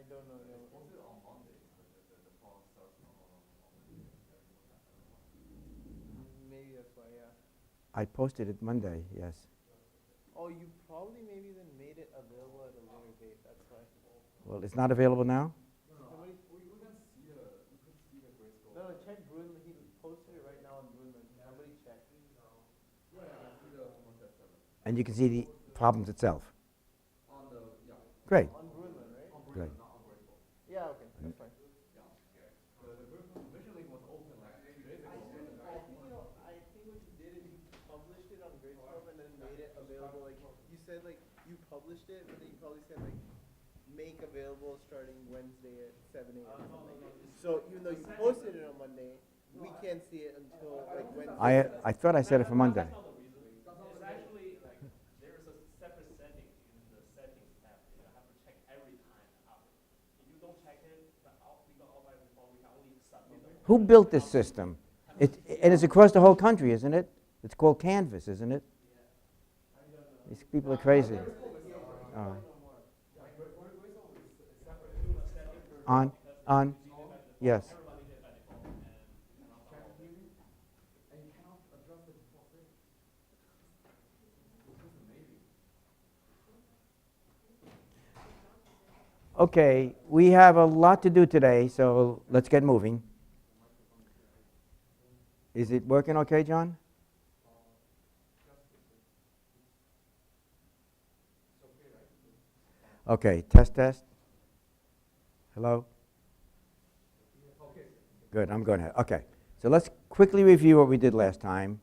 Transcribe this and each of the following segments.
don't know. Maybe that's why, yeah. I posted it Monday, yes. Oh, you probably maybe then made it available at a later date. That's why. Well, it's not available now? Somebody, no, check Bruin. He posted it right now on Bruin. Somebody check. And you can see the problems itself. Great. On Bruin, right? Great. Yeah, okay, that's fine. I think what you did is you published it on Gradescope and then made it available. Like you said, like you published it, but then you probably said like make available starting Wednesday at 7 a.m. or something. So even though you posted it on Monday, we can't see it until like Wednesday. I thought I said it for Monday. It's actually like there is a separate setting in the settings tab. You have to check every time after. If you don't check it, we got outline before we can only submit the Who built this system? It is across the whole country, isn't it? It's called Canvas, isn't it? These people are crazy. On, yes. Okay, we have a lot to do today, so let's get moving. Is it working okay, John? Okay, test. Hello? Good, I'm going ahead. Okay, so let's quickly review what we did last time.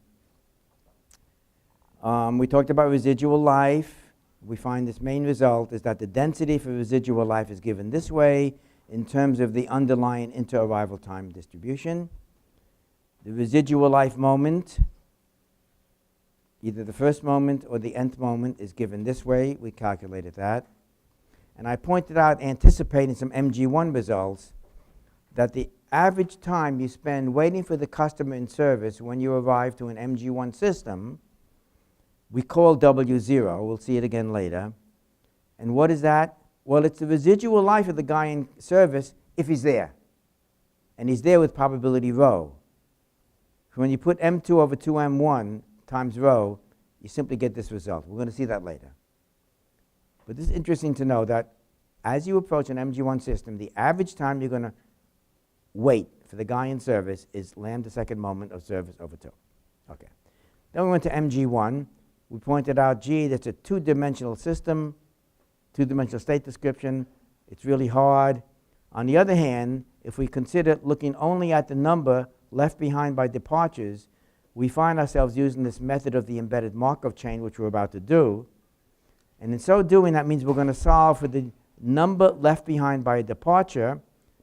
We talked about residual life. We find this main result is that the density for residual life is given this way in terms of the underlying inter-arrival time distribution. The residual life moment, either the first moment or the nth moment, is given this way. We calculated that. And I pointed out, anticipating some MG1 results, that the average time you spend waiting for the customer in service when you arrive to an MG1 system, we call W0. We'll see it again later. And what is that? Well, it's the residual life of the guy in service if he's there. And he's there with probability rho. So when you put M2 over 2M1 times rho, you simply get this result. We're going to see that later. But this is interesting to know that as you approach an MG1 system, the average time you're going to wait for the guy in service is lambda second moment of service over 2. Okay. Then we went to MG1. We pointed out, gee, that's a two-dimensional system, two-dimensional state description. It's really hard. On the other hand, if we consider looking only at the number left behind by departures, we find ourselves using this method of the embedded Markov chain, which we're about to do. And in so doing, that means we're going to solve for the number left behind by a departure,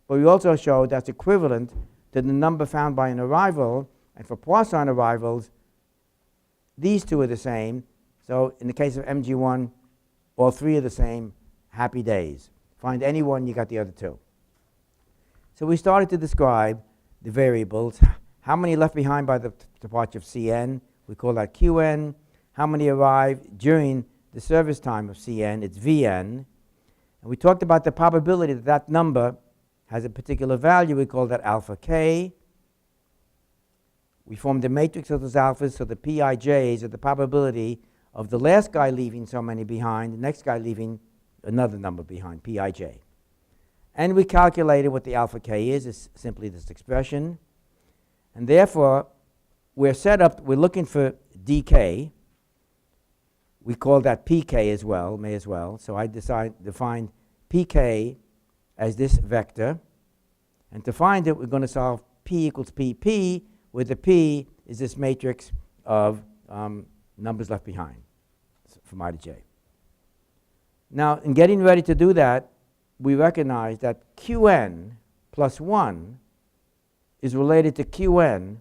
but we also show that's equivalent to the number found by an arrival. And for Poisson arrivals, these two are the same. So in the case of MG1, all three are the same. Happy days. Find any one, you got the other two. So we started to describe the variables. How many left behind by the departure of Cn? We call that Qn. How many arrive during the service time of Cn? It's Vn. And we talked about the probability that that number has a particular value. We call that alpha k. We formed a matrix of those alphas, so the Pij's are the probability of the last guy leaving so many behind, the next guy leaving another number behind, Pij. And we calculated what the alpha k is. It's simply this expression. And therefore, we're looking for dk. We call that pk as well, may as well. So I defined pk as this vector. And to find it, we're going to solve p equals pp, where the p is this matrix of numbers left behind from I to j. Now, in getting ready to do that, we recognize that Qn plus 1 is related to Qn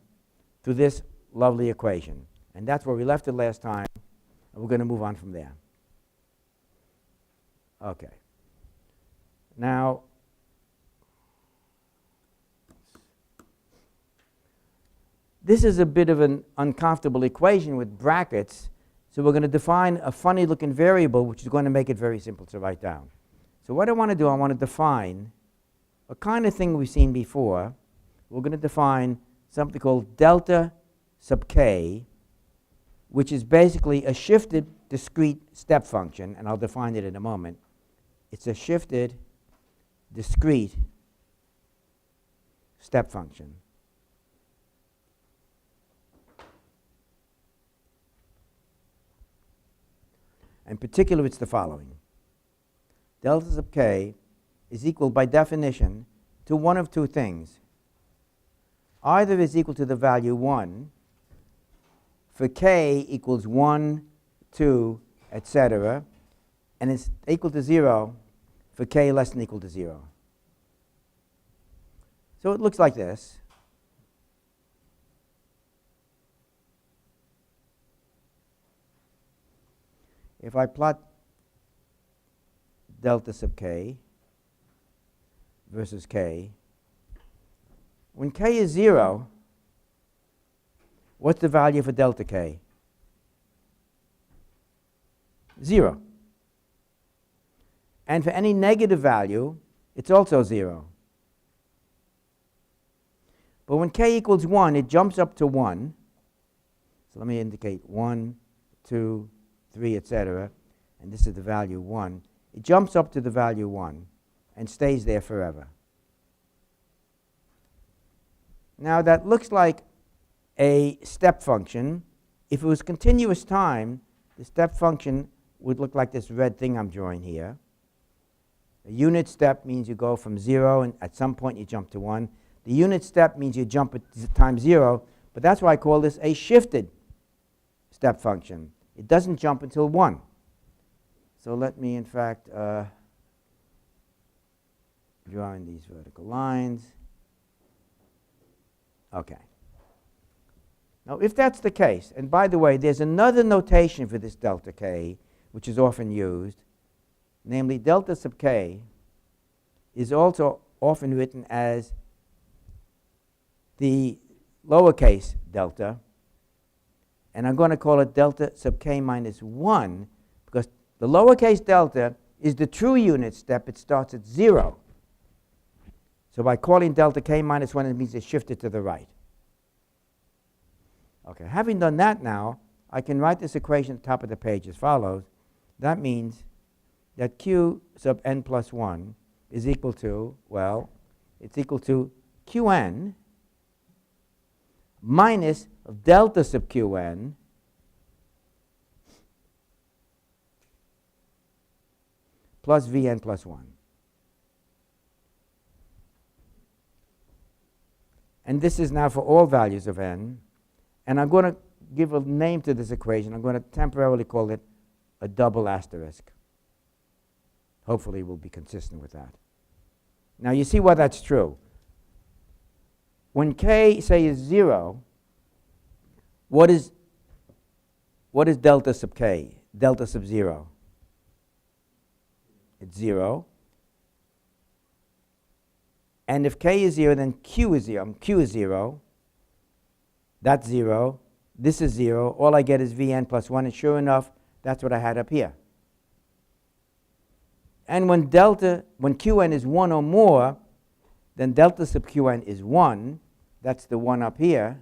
through this lovely equation. And that's where we left it last time, and we're going to move on from there. Okay. Now, this is a bit of an uncomfortable equation with brackets, so we're going to define a funny looking variable which is going to make it very simple to write down. So what I want to do, I want to define a kind of thing we've seen before. We're going to define something called delta sub k, which is basically a shifted discrete step function, and I'll define it in a moment. It's a shifted discrete step function. In particular, it's the following. Delta sub k is equal by definition to one of two things. Either is equal to the value 1 for k equals 1, 2, etc., and it's equal to 0 for k less than equal to 0. So it looks like this. If I plot delta sub k versus k, when k is 0, what's the value for delta k? 0. And for any negative value, it's also 0. But when k equals 1, it jumps up to 1. So let me indicate 1, 2, 3, etc. And this is the value 1. It jumps up to the value 1 and stays there forever. Now that looks like a step function. If it was continuous time, the step function would look like this red thing I'm drawing here. A unit step means you go from 0 and at some point you jump to 1. The unit step means you jump at time 0, but that's why I call this a shifted step function. It doesn't jump until 1. So let me, in fact, draw in these vertical lines. Okay. Now, if that's the case, and by the way, there's another notation for this delta k, which is often used, namely delta sub k is also often written as the lowercase delta, and I'm going to call it delta sub k minus 1, because the lowercase delta is the true unit step. It starts at 0. So by calling delta k minus 1, it means it's shifted to the right. Okay, having done that now, I can write this equation at the top of the page as follows. That means that q sub n plus 1 is equal to, well, it's equal to qn minus delta sub qn plus vn plus 1. And this is now for all values of n. And I'm going to give a name to this equation. I'm going to temporarily call it a double asterisk. Hopefully we'll be consistent with that. Now you see why that's true. When k, say, is 0, what is delta sub k? Delta sub 0. It's 0. And if k is 0, then q is 0. Q is 0. That's 0. This is 0. All I get is vn plus 1. And sure enough, that's what I had up here. And when qn is 1 or more, then delta sub qn is 1. That's the 1 up here.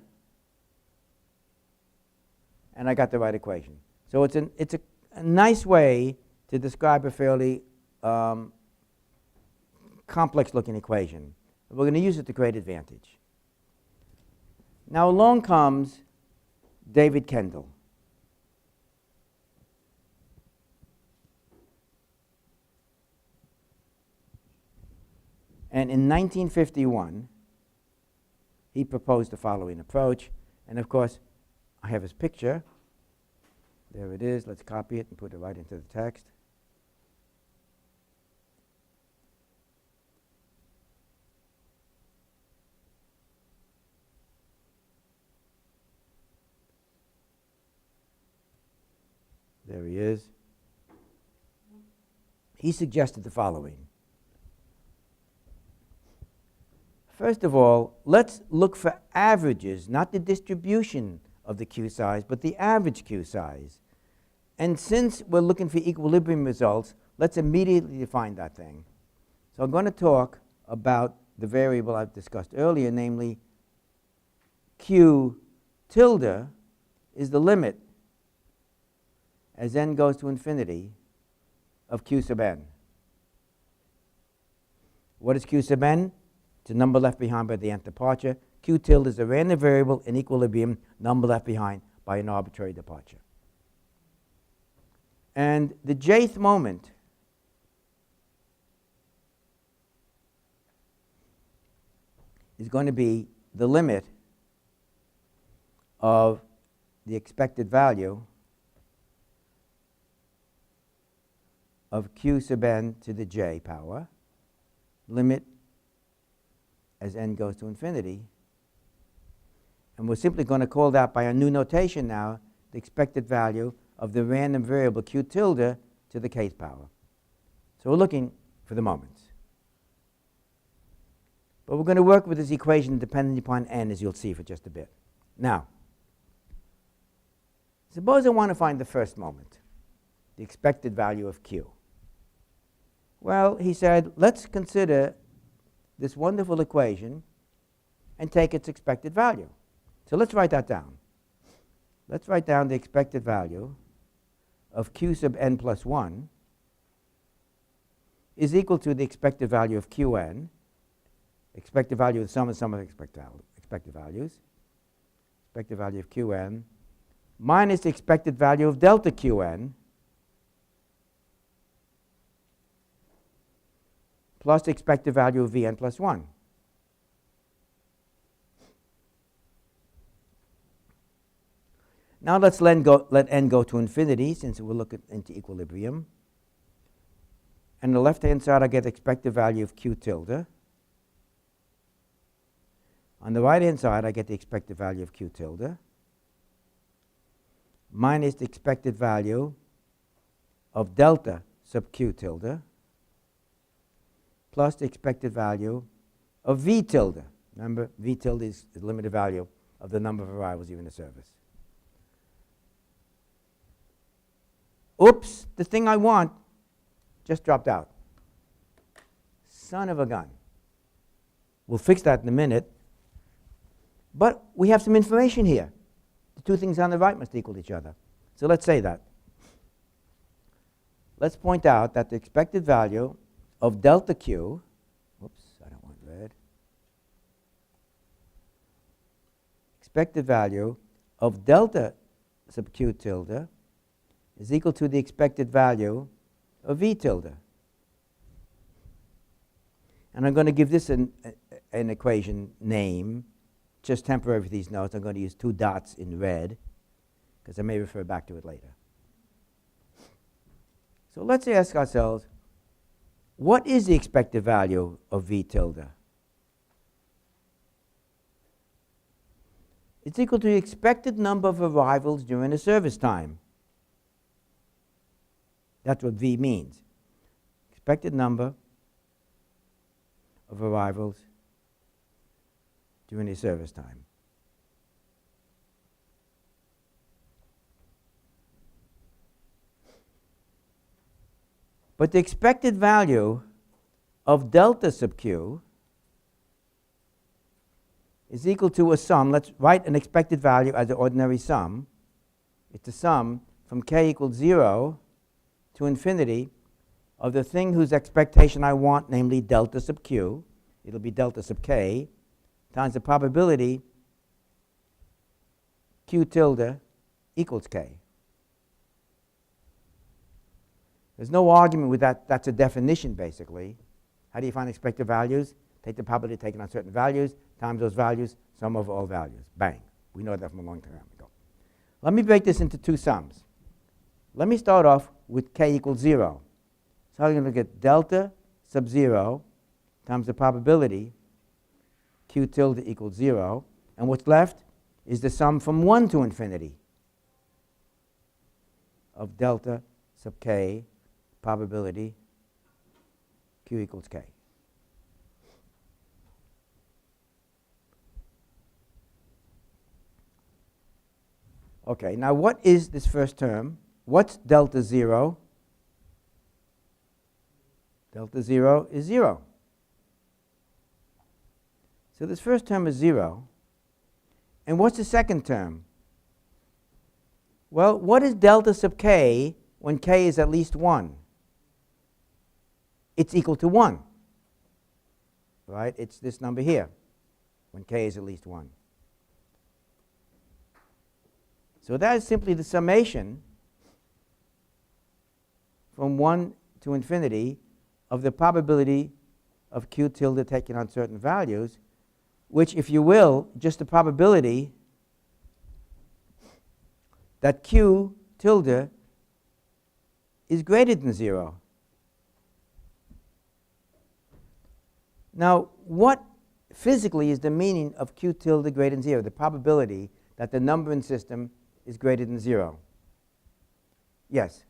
And I got the right equation. So it's a nice way to describe a fairly complex-looking equation. We're going to use it to great advantage. Now along comes David Kendall. And in 1951, he proposed the following approach. And of course, I have his picture. There it is. Let's copy it and put it right into the text. There he is. He suggested the following. First of all, let's look for averages, not the distribution of the Q size, but the average Q size. And since we're looking for equilibrium results, let's immediately define that thing. So I'm going to talk about the variable I've discussed earlier, namely q tilde is the limit as n goes to infinity of q sub n. What is q sub n? It's a number left behind by the nth departure. Q tilde is a random variable in equilibrium, number left behind by an arbitrary departure. And the jth moment is going to be the limit of the expected value of q sub n to the j power, limit as n goes to infinity. And we're simply going to call that by a new notation now, the expected value of the random variable q tilde to the kth power. So we're looking for the moments. But we're going to work with this equation dependent upon n, as you'll see for just a bit. Now, suppose I want to find the first moment, the expected value of q. Well, he said, let's consider this wonderful equation and take its expected value. So let's write that down. Let's write down the expected value of q sub n plus 1 is equal to the expected value of qn, expected value of the sum of expected values, expected value of qn, minus the expected value of delta qn, plus the expected value of vn plus 1. Now let's let n go to infinity, since we'll look into equilibrium. And on the left-hand side, I get the expected value of q tilde. On the right-hand side, I get the expected value of q tilde minus the expected value of delta sub q tilde plus the expected value of v tilde. Remember, v tilde is the limited value of the number of arrivals even the service. Oops, the thing I want just dropped out. Son of a gun. We'll fix that in a minute. But we have some information here. The two things on the right must equal each other. So let's say that. Let's point out that the expected value of delta q, whoops, I don't want red. Expected value of delta sub q tilde is equal to the expected value of v tilde. And I'm going to give this an equation name, just temporary for these notes. I'm going to use two dots in red, because I may refer back to it later. So let's ask ourselves, what is the expected value of v tilde? It's equal to the expected number of arrivals during the service time. That's what v means. Expected number of arrivals during the service time. But the expected value of delta sub q is equal to a sum. Let's write an expected value as an ordinary sum. It's a sum from k equals 0 to infinity of the thing whose expectation I want, namely delta sub q. It'll be delta sub k times the probability q tilde equals k. There's no argument with that. That's a definition, basically. How do you find expected values? Take the probability taken on certain values, times those values, sum over all values. Bang. We know that from a long time ago. Let me break this into two sums. Let me start off with k equals 0. So I'm going to get delta sub 0 times the probability q tilde equals 0. And what's left is the sum from 1 to infinity of delta sub k probability q equals k. Okay, now what is this first term? What's delta 0? Delta 0 is 0. So this first term is 0. And what's the second term? Well, what is delta sub k when k is at least 1? It's equal to 1. Right? It's this number here when k is at least 1. So that is simply the summation from 1 to infinity of the probability of q tilde taken on certain values, which, if you will, just the probability that q tilde is greater than 0. Now, what physically is the meaning of q tilde greater than 0, the probability that the numbering system is greater than 0? Yes.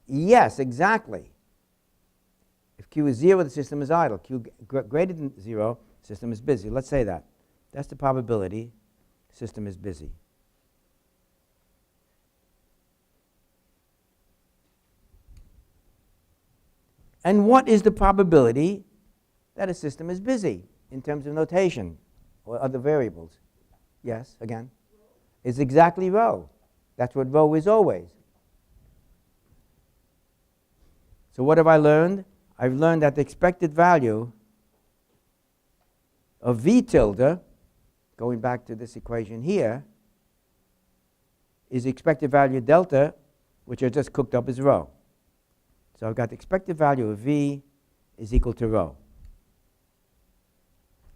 Yes, exactly. If q is 0, the system is idle. Q greater than 0, system is busy. Let's say that. That's the probability system is busy. And what is the probability that a system is busy in terms of notation or other variables? Yes, again. It's exactly rho. That's what rho is always. So what have I learned? I've learned that the expected value of v tilde, going back to this equation here, is the expected value of delta, which I just cooked up as rho. So I've got the expected value of v is equal to rho.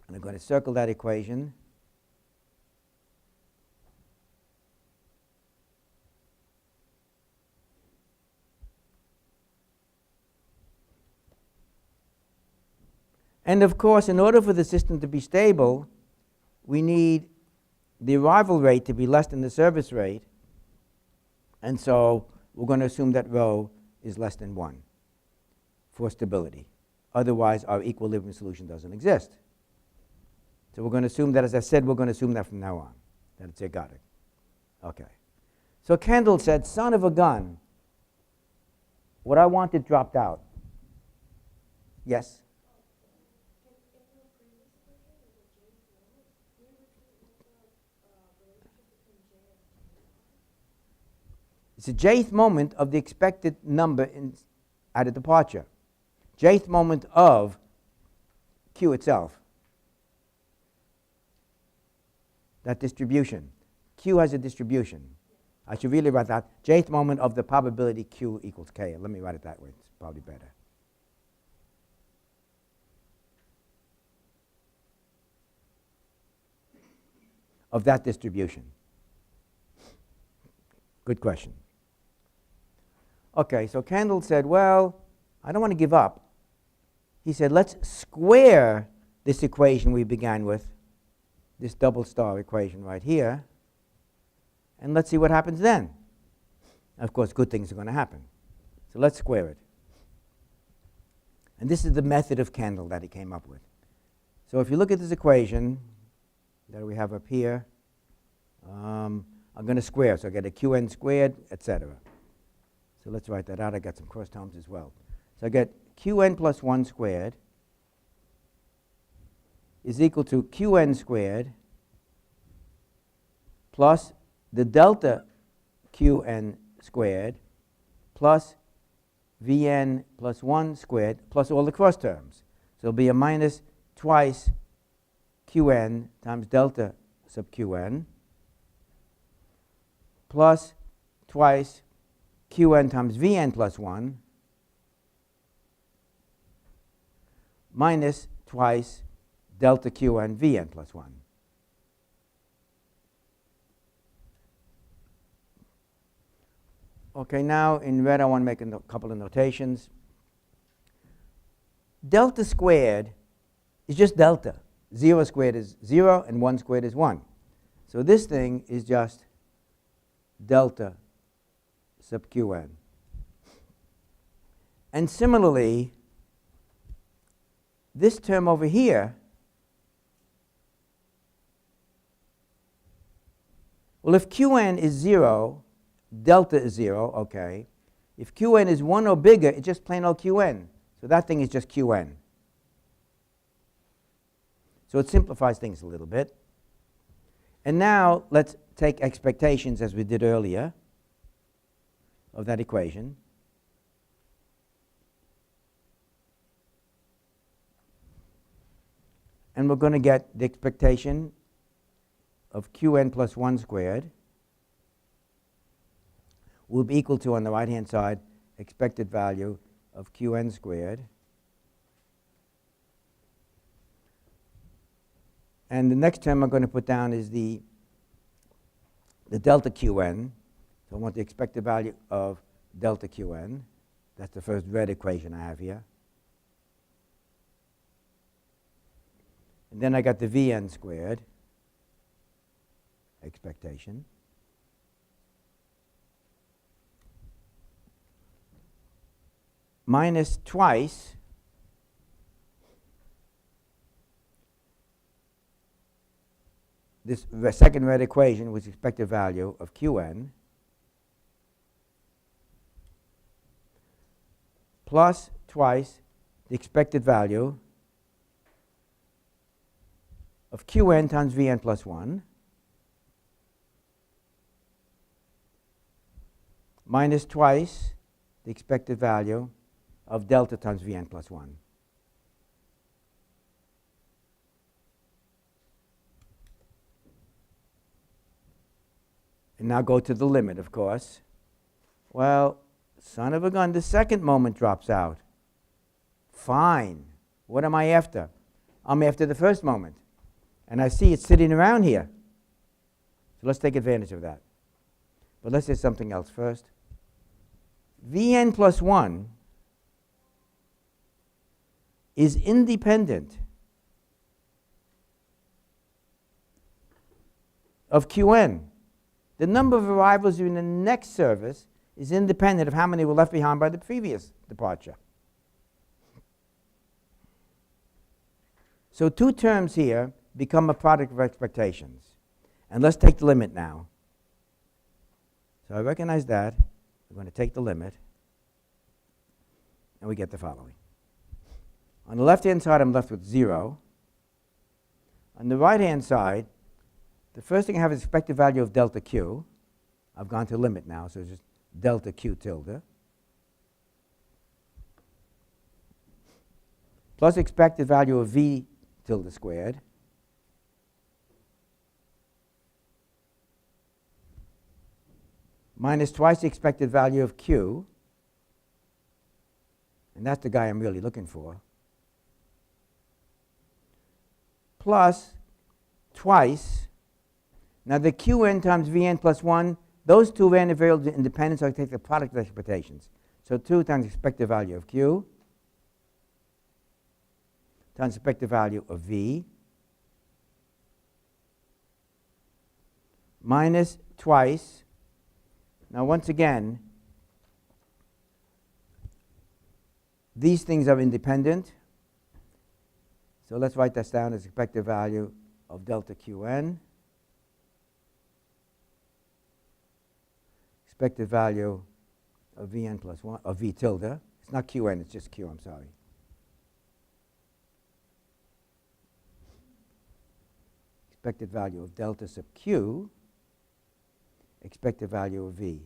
And I'm going to circle that equation. And of course, in order for the system to be stable, we need the arrival rate to be less than the service rate. And so we're going to assume that rho is less than 1 for stability. Otherwise, our equilibrium solution doesn't exist. So we're going to assume that, as I said, we're going to assume that from now on, that it's ergodic. Okay. So Kendall said, son of a gun, what I wanted dropped out. Yes? It's the jth moment of the expected number at a departure. Jth moment of q itself. That distribution. Q has a distribution. I should really write that. Jth moment of the probability q equals k. Let me write it that way. It's probably better. Of that distribution. Good question. Okay, so Kendall said, well, I don't want to give up. He said, let's square this equation we began with, this double star equation right here, and let's see what happens then. Of course, good things are going to happen. So let's square it. And this is the method of Kendall that he came up with. So if you look at this equation that we have up here, I'm going to square, so I get a qn squared, etc. So let's write that out. I got some cross terms as well. So I get qn plus 1 squared is equal to qn squared plus the delta qn squared plus vn plus 1 squared plus all the cross terms. So it'll be a minus twice qn times delta sub qn plus twice qn times vn plus 1 minus twice delta qn vn plus 1. Okay, now in red I want to make a couple of notations. Delta squared is just delta. 0 squared is 0 and 1 squared is 1. So this thing is just delta sub qn. And similarly, this term over here, well, if qn is 0, delta is 0, okay. If qn is 1 or bigger, it's just plain old qn. So that thing is just Qn. So it simplifies things a little bit. And now let's take expectations as we did earlier of that equation. And we're going to get the expectation of Qn plus 1 squared will be equal to, on the right-hand side, expected value of Qn squared. And the next term I'm going to put down is the delta Qn. So I want the expected value of delta Qn. That's the first red equation I have here. And then I got the Vn squared expectation. Minus twice this second red equation, which is expected value of Qn, plus twice the expected value of Qn times Vn plus 1, minus twice the expected value of delta times Vn plus 1. And now go to the limit, of course. Well, son of a gun, the second moment drops out. Fine. What am I after? I'm after the first moment. And I see it's sitting around here. So let's take advantage of that. But let's do something else first. Vn plus 1 is independent of Qn. The number of arrivals in the next service is independent of how many were left behind by the previous departure. So two terms here become a product of expectations. And let's take the limit now. So I recognize that. We're going to take the limit. And we get the following. On the left-hand side, I'm left with 0. On the right-hand side, the first thing I have is expected value of delta Q. I've gone to limit now, so it's just delta Q tilde. Plus expected value of V tilde squared. Minus twice the expected value of Q. And that's the guy I'm really looking for. Plus twice. Now the Qn times Vn plus 1, those two random variables are independent, so I take the product of expectations. So 2 times expected value of Q times expected value of V minus twice. Now once again, these things are independent. So let's write this down as expected value of delta Qn. Expected value of Vn plus 1, of V tilde. It's not Qn, it's just Q, I'm sorry. Expected value of delta sub Q, expected value of V.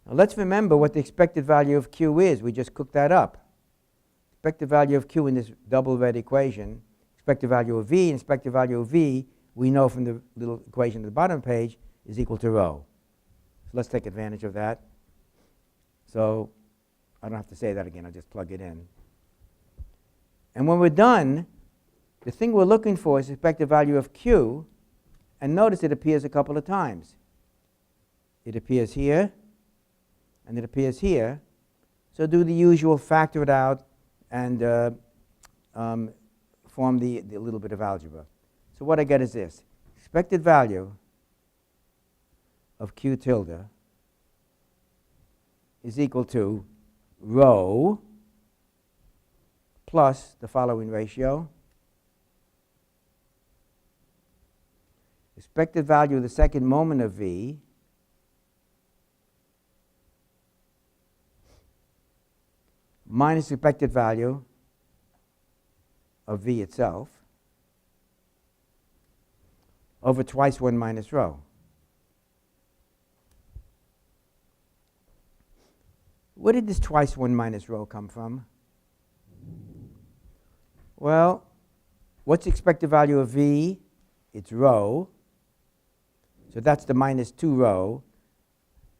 Now let's remember what the expected value of Q is. We just cooked that up. Expected value of Q in this double red equation, expected value of V and expected value of V, we know from the little equation at the bottom of the page, is equal to rho. So let's take advantage of that. So I don't have to say that again, I'll just plug it in. And when we're done, the thing we're looking for is expected value of Q, and notice it appears a couple of times. It appears here, and it appears here. So do the usual, factor it out, and form the little bit of algebra. So what I get is this. Expected value of Q tilde is equal to rho plus the following ratio. Expected value of the second moment of V minus expected value of v itself over twice 1 minus rho. Where did this twice 1 minus rho come from? Well, what's the expected value of v? It's rho. So that's the minus 2 rho.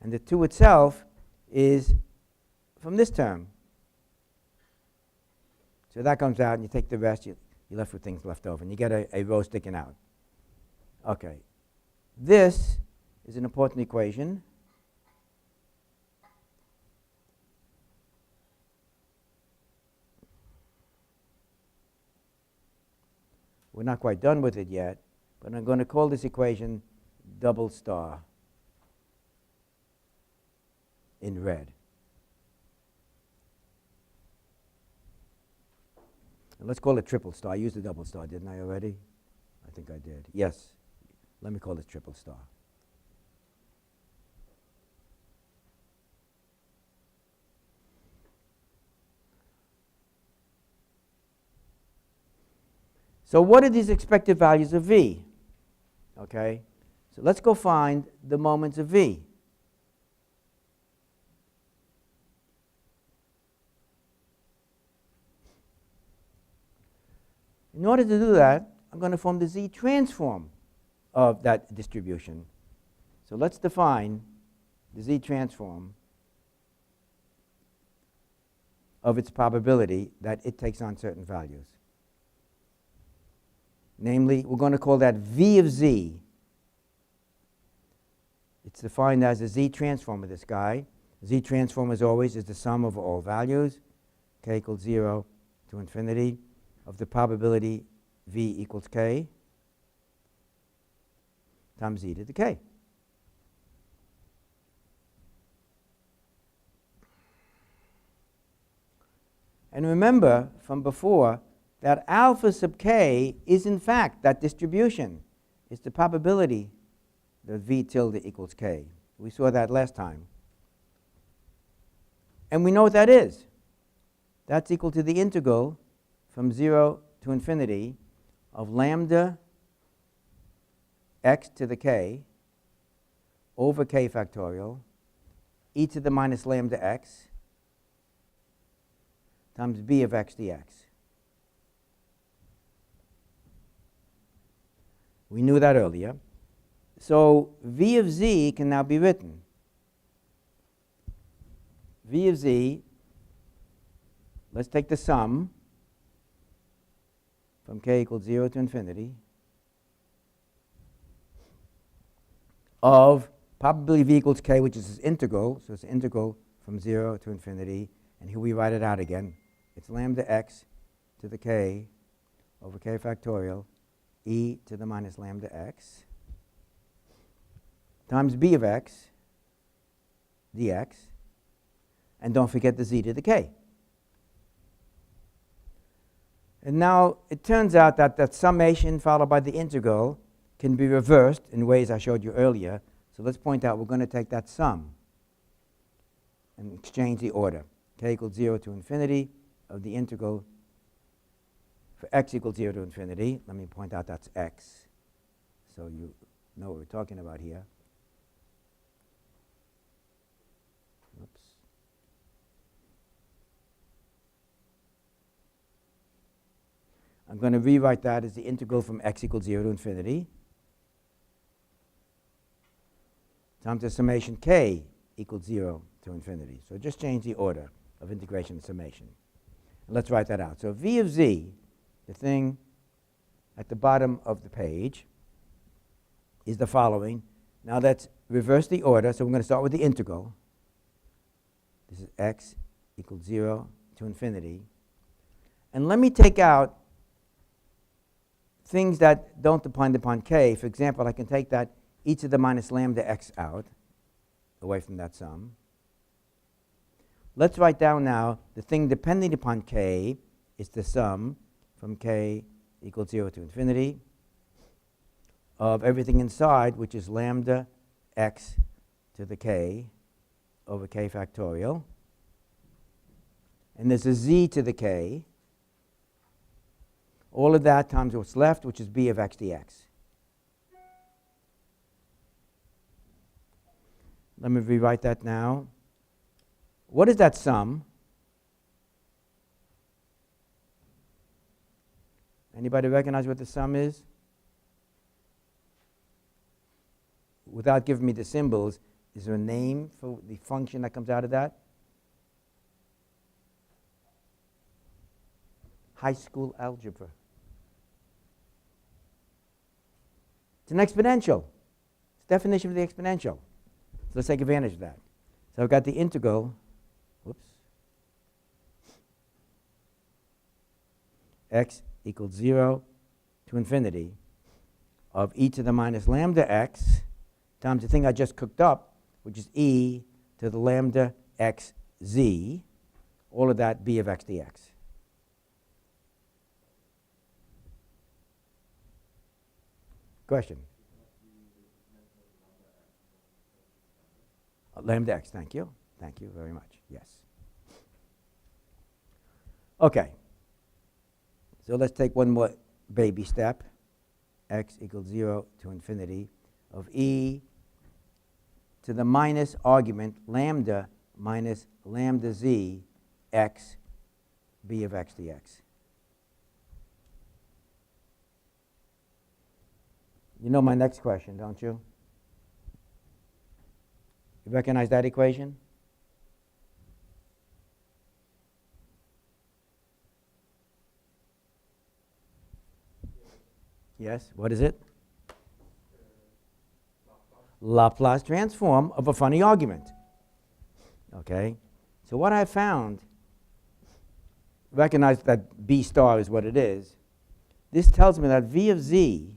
And the 2 itself is from this term. So that comes out, and you take the rest, you're left with things left over, and you get a rho sticking out. Okay. This is an important equation. We're not quite done with it yet, but I'm going to call this equation double star in red. And let's call it triple star. I used a double star, didn't I already? I think I did. Yes. Let me call it triple star. So what are these expected values of v? Okay, so let's go find the moments of v. In order to do that, I'm going to form the z transform of that distribution. So let's define the z transform of its probability that it takes on certain values. Namely, we're going to call that v of z. It's defined as a z transform of this guy. Z transform, as always, is the sum of all values, k equals 0 to infinity, of the probability v equals k times e to the k. And remember from before that alpha sub k is in fact that distribution. It's the probability that v tilde equals k. We saw that last time. And we know what that is. That's equal to the integral from 0 to infinity of lambda x to the k over k factorial e to the minus lambda x times b of x dx. We knew that earlier. So v of z can now be written. V of z, let's take the sum from k equals 0 to infinity of probability v equals k, which is this integral. So it's an integral from 0 to infinity. And here we write it out again. It's lambda x to the k over k factorial e to the minus lambda x times b of x dx. And don't forget the z to the k. And now it turns out that that summation followed by the integral can be reversed in ways I showed you earlier. So let's point out we're going to take that sum and exchange the order. K equals 0 to infinity of the integral for x equals 0 to infinity. Let me point out that's x, so you know what we're talking about here. Oops. I'm going to rewrite that as the integral from x equals 0 to infinity times the summation k equals 0 to infinity. So just change the order of integration and summation. And let's write that out. So v of z, the thing at the bottom of the page, is the following. Now let's reverse the order. So we're going to start with the integral. This is x equals 0 to infinity. And let me take out things that don't depend upon k. For example, I can take that e to the minus lambda x out, away from that sum. Let's write down now the thing depending upon k is the sum from k equals 0 to infinity of everything inside, which is lambda x to the k over k factorial. and there's a z to the k. All of that times what's left, which is b of x dx. Let me rewrite that now. What is that sum? Anybody recognize what the sum is? Without giving me the symbols, is there a name for the function that comes out of that? High school algebra. It's an exponential. It's the definition of the exponential. So let's take advantage of that. So I've got the integral, x equals 0 to infinity of e to the minus lambda x times the thing I just cooked up, which is e to the lambda x z, all of that b of x dx. Question? Lambda x, thank you. Thank you very much, yes. Okay. So let's take one more baby step. X equals 0 to infinity of e to the minus argument lambda minus lambda z x b of x dx. You know my next question, don't you? You recognize that equation? Yes, what is it? Laplace transform of a funny argument. Okay, so what I found, recognize that B star is what it is. This tells me that V of Z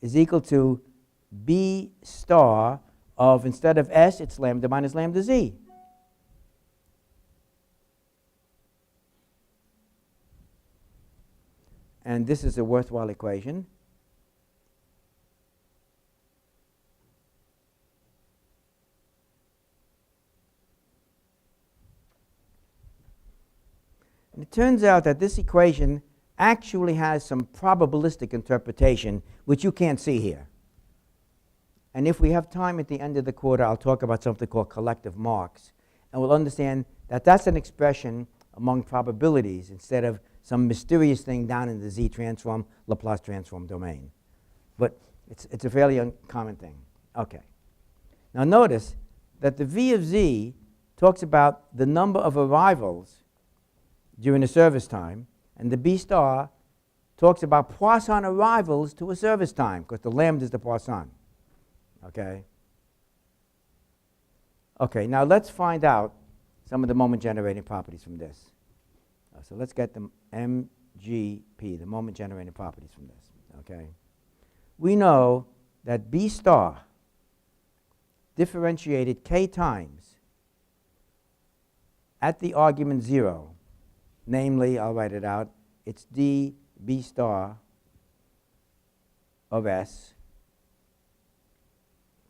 is equal to B star of, instead of S, it's lambda minus lambda Z. And this is a worthwhile equation. And it turns out that this equation actually has some probabilistic interpretation, which you can't see here. And if we have time at the end of the quarter, I'll talk about something called collective marks. And we'll understand that that's an expression among probabilities instead of some mysterious thing down in the Z transform, Laplace transform domain. But it's a fairly uncommon thing. Okay. Now notice that the V of Z talks about the number of arrivals during a service time, and the B star talks about Poisson arrivals to a service time, because the lambda is the Poisson. Okay? Okay, now let's find out some of the moment generating properties from this. So let's get the MGP, the moment generating properties from this. Okay? We know that B star differentiated k times at the argument 0. Namely, I'll write it out, it's d B star of S,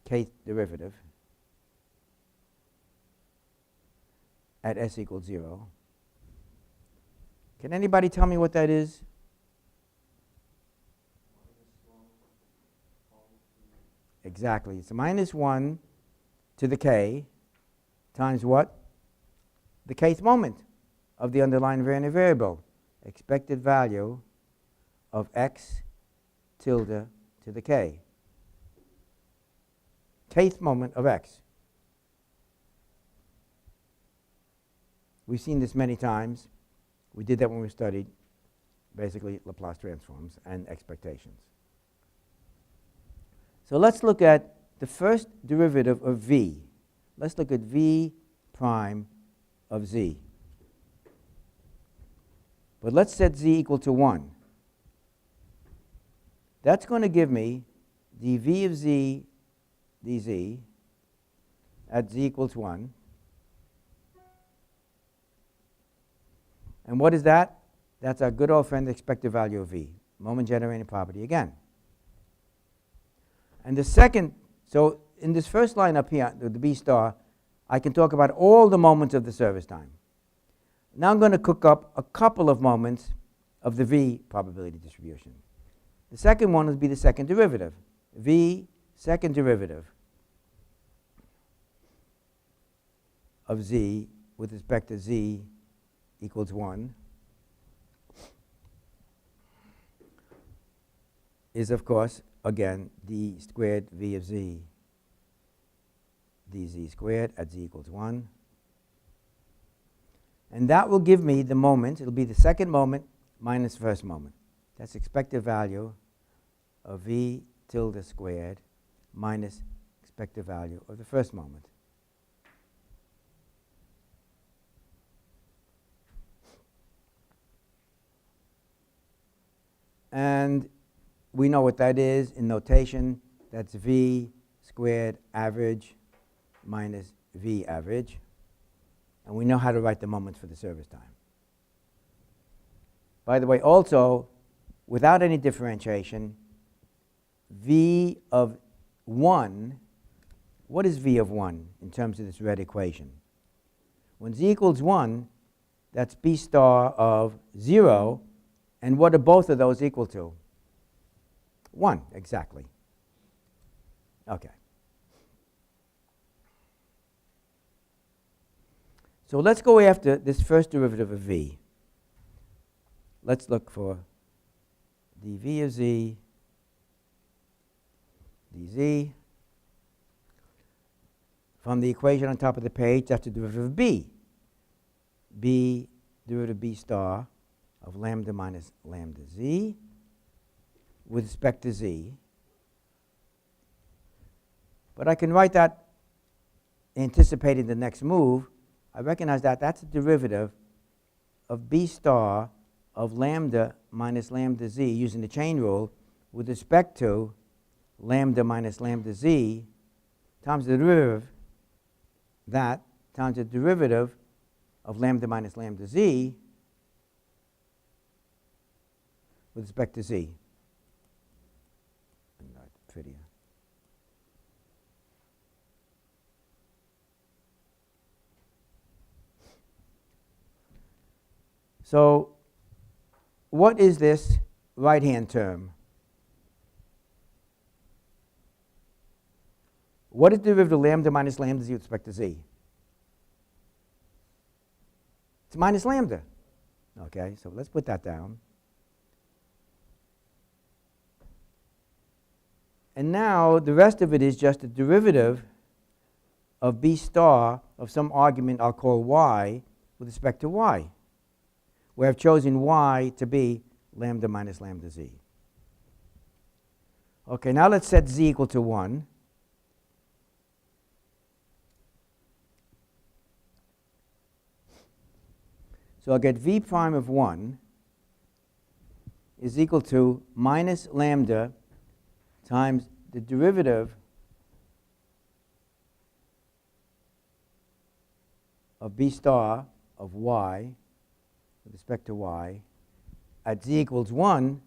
kth derivative, at S equals 0. Can anybody tell me what that is? Exactly. It's minus 1 to the k times what? The kth moment of the underlying variable. Expected value of x tilde to the k. Kth moment of x. We've seen this many times. We did that when we studied basically Laplace transforms and expectations. So let's look at the first derivative of v. Let's look at v prime of z. But let's set z equal to 1. That's going to give me dv of z dz at z equals 1. And what is that? That's our good old friend, the expected value of v, moment generating property again. And the second, so in this first line up here, the B star, I can talk about all the moments of the service time. Now I'm going to cook up a couple of moments of the V probability distribution. The second one would be the second derivative. V second derivative of z with respect to z equals 1 is, of course, again, d squared v of z dz squared at z equals 1. And that will give me the moment. It'll be the second moment minus first moment. That's expected value of v tilde squared minus expected value of the first moment. And we know what that is in notation. That's v squared average minus v average. And we know how to write the moments for the service time. By the way, also, without any differentiation, v of 1, what is v of 1 in terms of this red equation? When z equals 1, that's b star of 0. And what are both of those equal to? 1, exactly. Okay. So let's go after this first derivative of v. Let's look for dv of z dz. From the equation on top of the page, that's the derivative of b. b derivative b star of lambda minus lambda z with respect to z. But I can write that anticipating the next move. I recognize that that's a derivative of b star of lambda minus lambda z using the chain rule with respect to lambda minus lambda z times the derivative that times the derivative of lambda minus lambda z with respect to z. Not prettier. So what is this right-hand term? What is the derivative of lambda minus lambda z with respect to z? It's minus lambda. Okay, so let's put that down. And now the rest of it is just a derivative of b star of some argument I'll call y with respect to y, where I've chosen y to be lambda minus lambda z. Okay, now let's set z equal to 1. So I'll get v prime of 1 is equal to minus lambda times the derivative of b star of y with respect to y at z equals 1,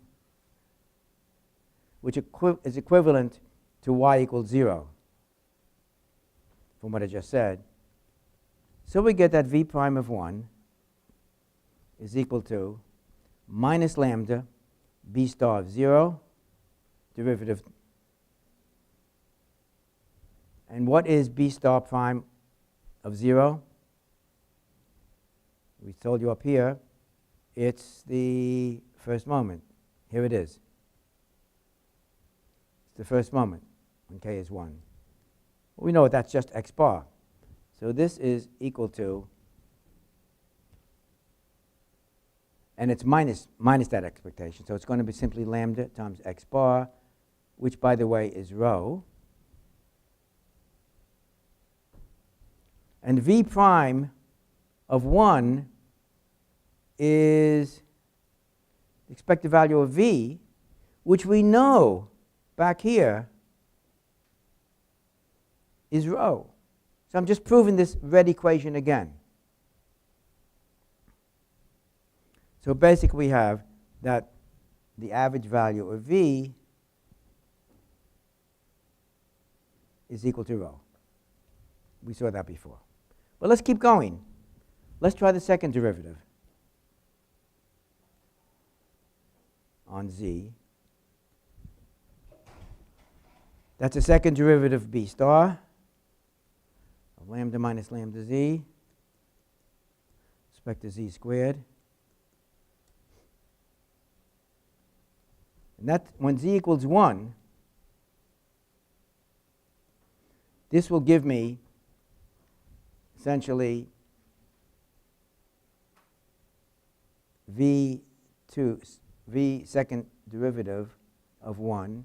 which is equivalent to y equals 0 from what I just said. So we get that v prime of 1 is equal to minus lambda b star of 0 derivative. And what is b star prime of 0? We told you up here, it's the first moment. Here it is. It's the first moment when k is 1. We know that's just x bar. So this is equal to, and it's minus that expectation. So it's going to be simply lambda times x bar, which, by the way, is rho. And v prime of 1 is the expected value of v, which we know back here is rho. So I'm just proving this red equation again. So basically we have that the average value of v is equal to rho. We saw that before. But let's keep going. Let's try the second derivative on z. That's a second derivative of b star of lambda minus lambda z, respect to z squared. And that, when z equals 1, this will give me essentially v second derivative of 1,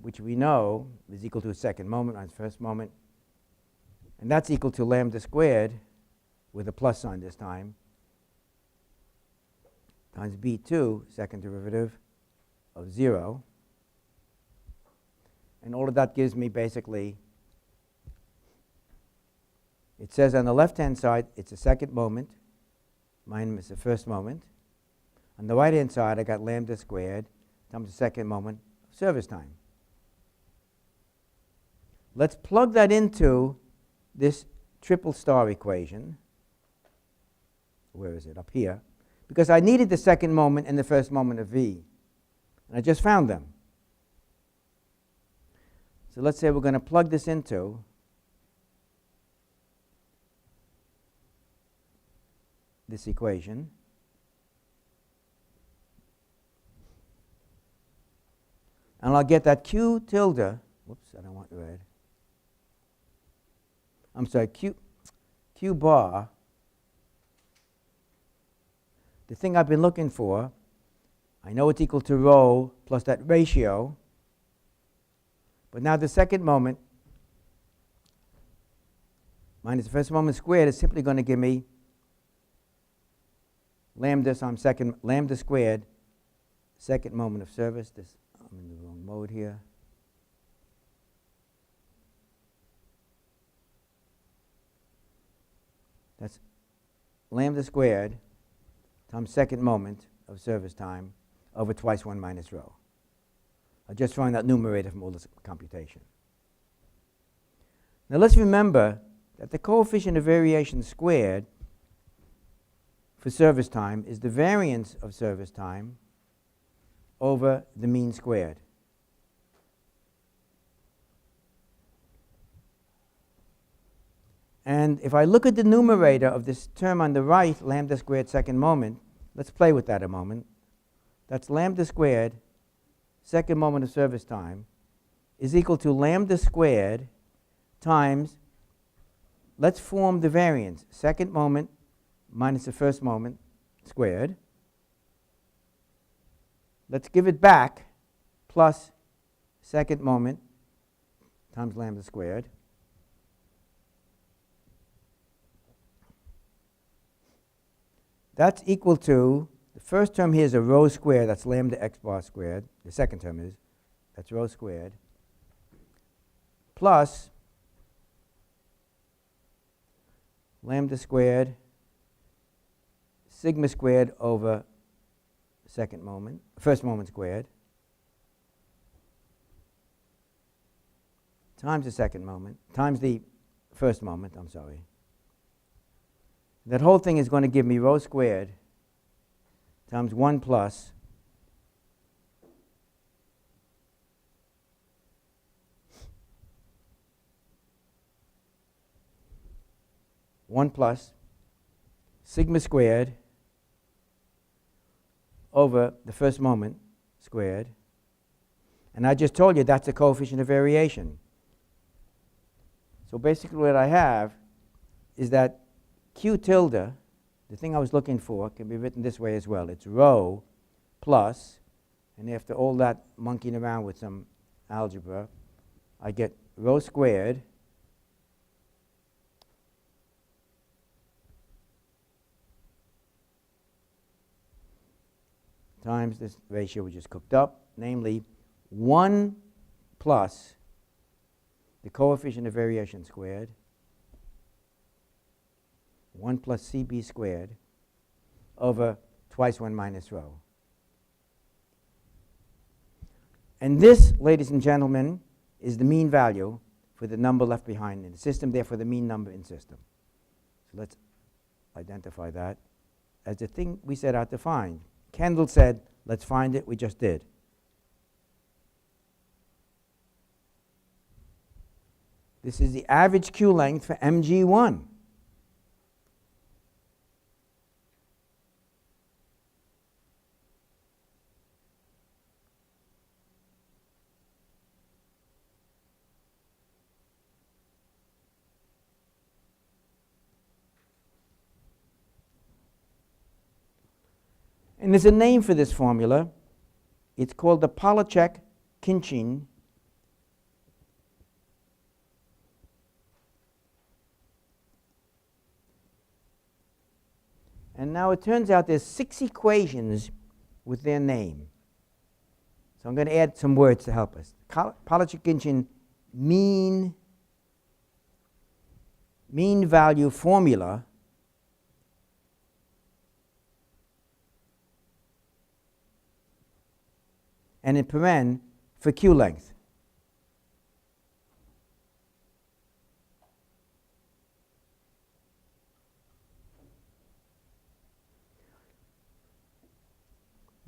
which we know is equal to a second moment on first moment. And that's equal to lambda squared, with a plus sign this time, times b2 second derivative of 0. And all of that gives me basically, it says on the left-hand side, it's a second moment minus the first moment. On the right-hand side, I got lambda squared times the second moment of service time. Let's plug that into this triple star equation. Where is it? Up here. Because I needed the second moment and the first moment of v. And I just found them. So let's say we're going to plug this into this equation. And I'll get that q tilde, whoops, I don't want red. I'm sorry, q bar, the thing I've been looking for, I know it's equal to rho plus that ratio, but now the second moment minus the first moment squared is simply going to give me lambda squared second moment of service. I'm in the wrong mode here. That's lambda squared times second moment of service time over twice 1 minus rho. I just found that numerator from all this computation. Now let's remember that the coefficient of variation squared for service time is the variance of service time over the mean squared. And if I look at the numerator of this term on the right, lambda squared second moment, let's play with that a moment. That's lambda squared second moment of service time is equal to lambda squared times, let's form the variance, second moment minus the first moment squared. Let's give it back, plus second moment times lambda squared. That's equal to, the first term here is a rho squared, that's lambda x bar squared. The second term is, that's rho squared, plus lambda squared sigma squared over second moment, first moment squared, times the second moment, times the first moment, I'm sorry. That whole thing is going to give me rho squared times 1 plus sigma squared over the first moment squared. And I just told you that's the coefficient of variation. So basically what I have is that q tilde, the thing I was looking for, can be written this way as well. It's rho plus, and after all that monkeying around with some algebra, I get rho squared times this ratio we just cooked up, namely 1 plus the coefficient of variation squared, 1 plus CB squared over twice 1 minus rho. And this, ladies and gentlemen, is the mean value for the number left behind in the system, therefore the mean number in system. So let's identify that as the thing we set out to find. Kendall said, let's find it. We just did. This is the average Q length for Mg1. And there's a name for this formula. It's called the Polacek-Kinchin and now it turns out there's 6 equations with their name. So I'm going to add some words to help us. Polacek-Kinchin mean value formula and in paren for Q length.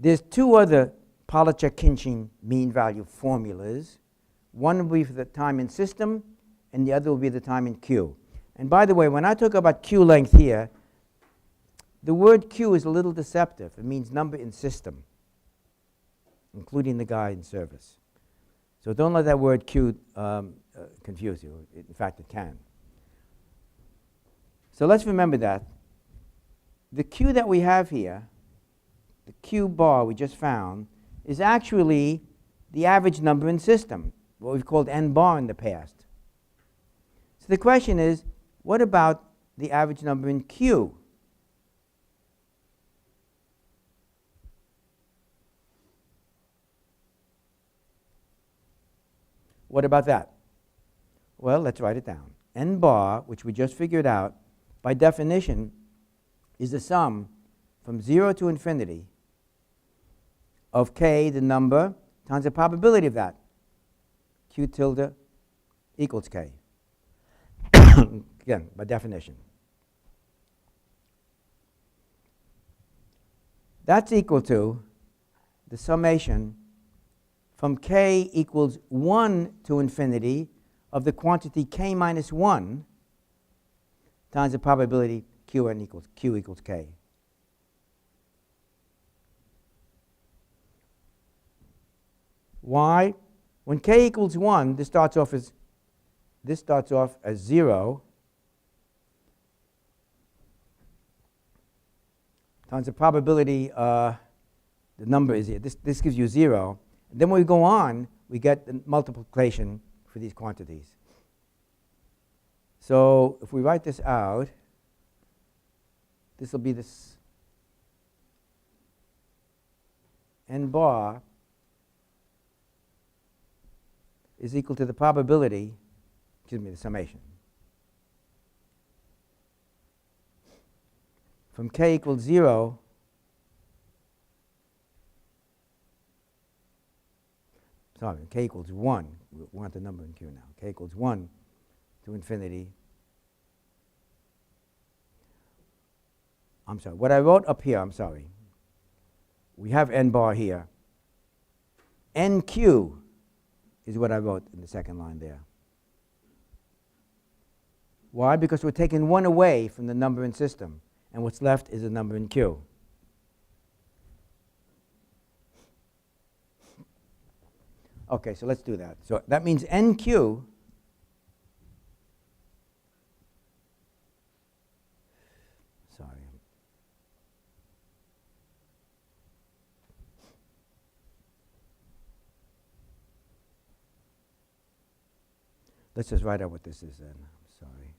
There's 2 other Polacek-Kinchin mean value formulas. One will be for the time in system, and the other will be the time in Q. And by the way, when I talk about Q length here, the word Q is a little deceptive. It means number in system, including the guy in service. So don't let that word Q confuse you. In fact, it can. So let's remember that. The Q that we have here, the Q bar we just found, is actually the average number in system, what we've called N bar in the past. So the question is, what about the average number in Q? What about that? Well, let's write it down. N bar, which we just figured out, by definition, is the sum from 0 to infinity of k, the number, times the probability of that. Q tilde equals k. Again, by definition. That's equal to the summation from k equals 1 to infinity of the quantity k minus 1 times the probability q equals k. Why? When k equals 1, this starts off as 0 times the probability, the number is here. This gives you 0. And then when we go on, we get the multiplication for these quantities. So if we write this out, this will be this n bar is equal to the probability, the summation, from k equals 0 k equals 1. We want the number in Q now. K equals 1 to infinity. I'm sorry. What I wrote up here, I'm sorry. We have n bar here. NQ is what I wrote in the second line there. Why? Because we're taking 1 away from the number in system, and what's left is a number in Q. Okay, so let's do that. So that means NQ let's just write out what this is then. I'm sorry.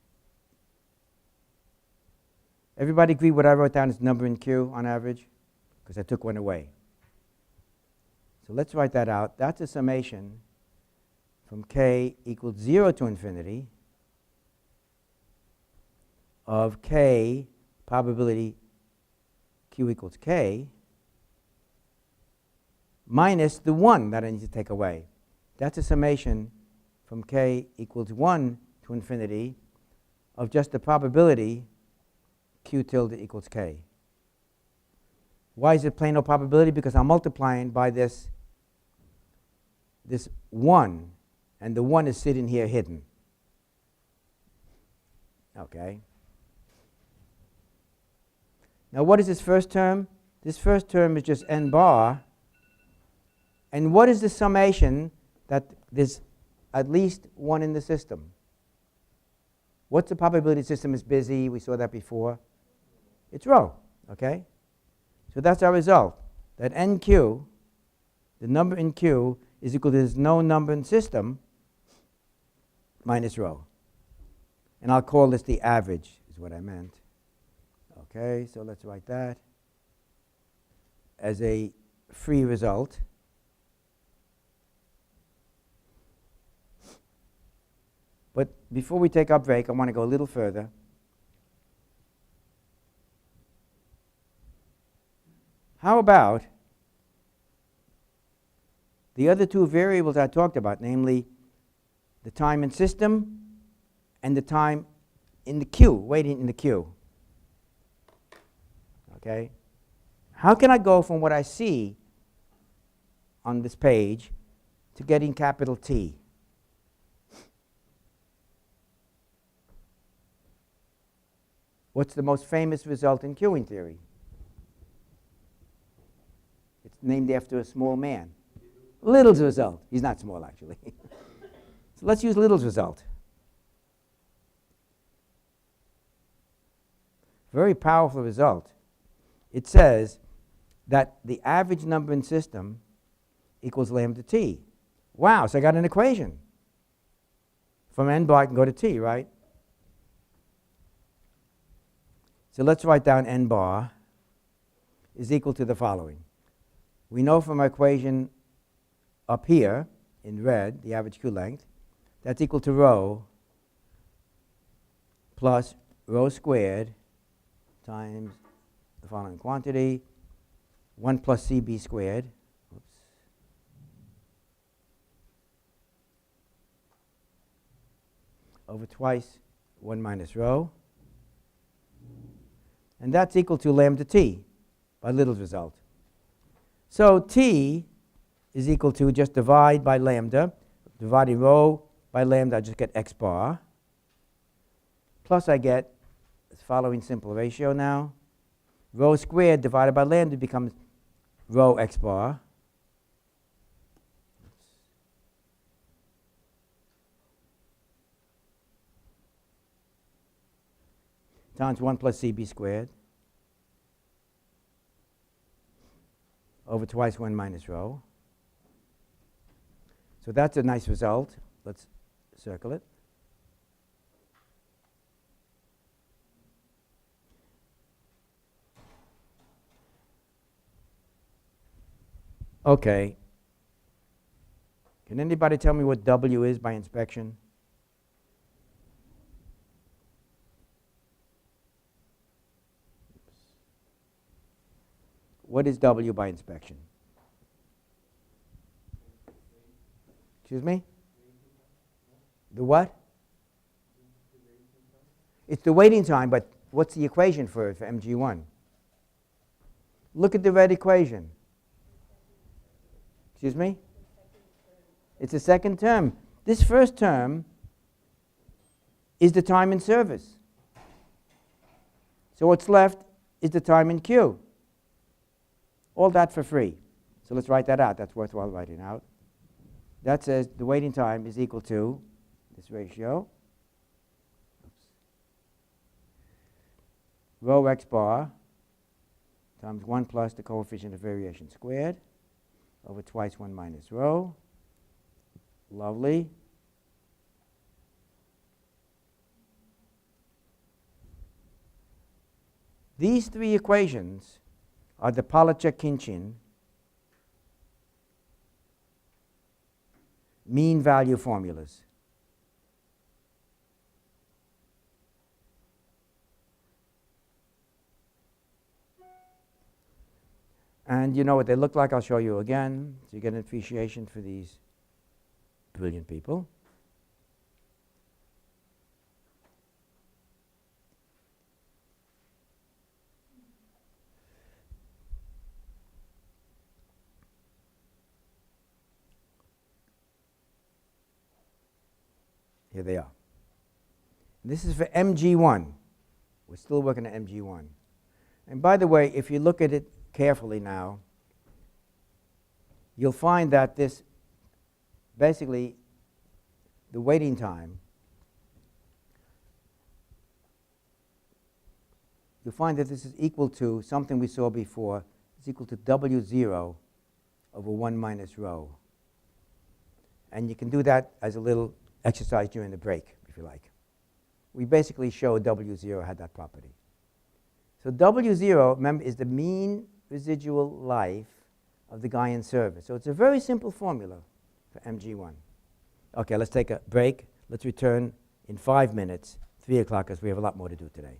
Everybody agree what I wrote down is number in Q on average? Because I took 1 away. So let's write that out. That's a summation from k equals 0 to infinity of k probability q equals k minus the 1 that I need to take away. That's a summation from k equals 1 to infinity of just the probability Q tilde equals K. Why is it plain no probability? Because I'm multiplying by this 1, and the 1 is sitting here hidden. Okay. Now what is this first term? This first term is just n bar. And what is the summation that there's at least 1 in the system? What's the probability the system is busy? We saw that before. It's rho, okay? So that's our result, that NQ, the number in Q, is equal to this known number in system minus rho. And I'll call this the average, is what I meant. Okay, so let's write that as a free result. But before we take our break, I want to go a little further. How about the other two variables I talked about, namely the time in system and the time in the queue, waiting in the queue? Okay? How can I go from what I see on this page to getting capital T? What's the most famous result in queuing theory? It's named after a small man. Little's result. He's not small, actually. So let's use Little's result. Very powerful result. It says that the average number in system equals lambda t. Wow, so I got an equation. From n bar I can go to t, right? So let's write down n bar is equal to the following. We know from our equation up here in red, the average queue length, that's equal to rho plus rho squared times the following quantity, 1 plus CB squared. Oops. Over twice 1 minus rho. And that's equal to lambda t by Little's result. So t is equal to just divide by lambda. Dividing rho by lambda, I just get x bar. Plus I get this following simple ratio now. Rho squared divided by lambda becomes rho x bar. Times 1 plus CB squared over twice 1 minus rho. So that's a nice result. Let's circle it. Okay. Can anybody tell me what W is by inspection? What is W by inspection? Excuse me? The what? It's the waiting time, but what's the equation for MG1? Look at the red equation. Excuse me? It's the second term. This first term is the time in service. So what's left is the time in queue. All that for free. So let's write that out. That's worthwhile writing out. That says the waiting time is equal to this ratio. Rho x bar times 1 plus the coefficient of variation squared over twice 1 minus rho. Lovely. These three equations are the Pollaczek-Khinchin mean value formulas. And you know what they look like. I'll show you again, so you get an appreciation for these brilliant people. Here they are. This is for MG1. We're still working at MG1. And by the way, if you look at it carefully now, you'll find that this, basically, the waiting time, you'll find that this is equal to something we saw before. It's equal to W0 over 1 minus rho. And you can do that as a little exercise during the break, if you like. We basically showed W0 had that property. So W0, remember, is the mean residual life of the guy in service. So it's a very simple formula for MG1. Okay, let's take a break. Let's return in 5 minutes, 3 o'clock, because we have a lot more to do today.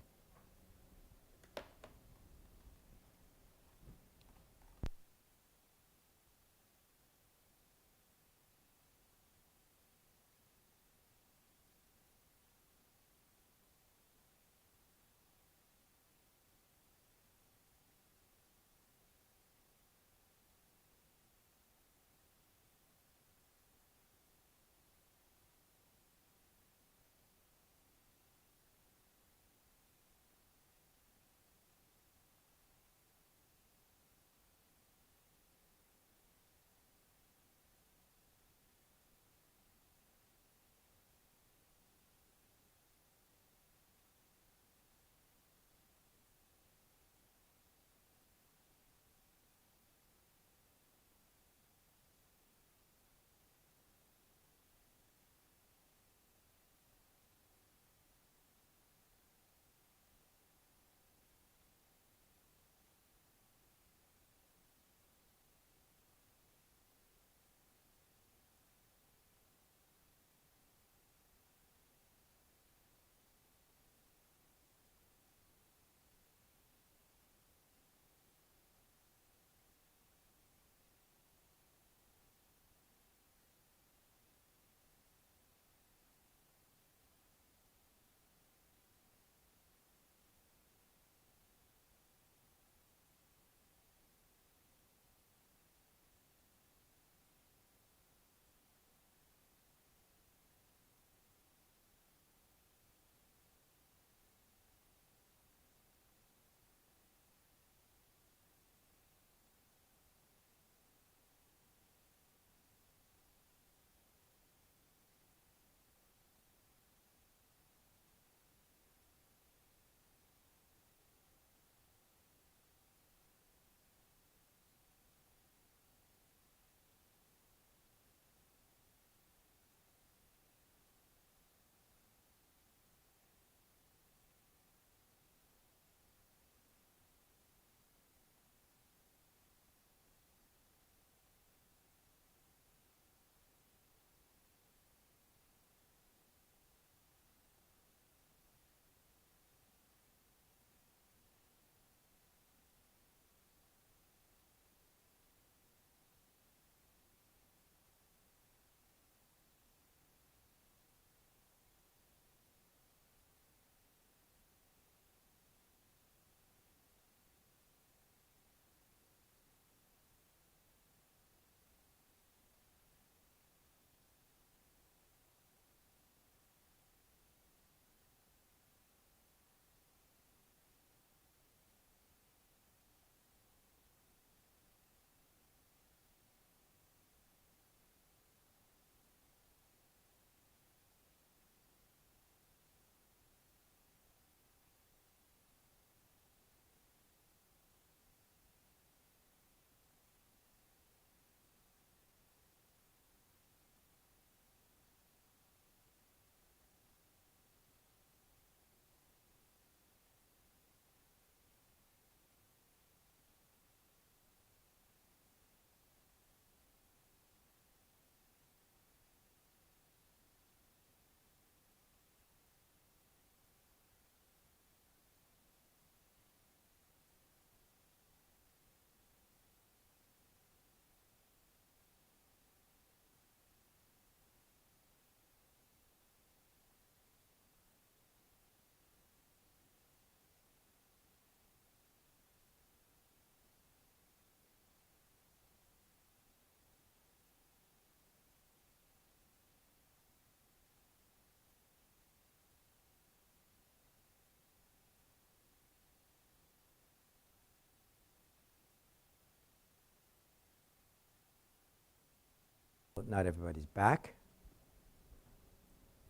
not everybody's back.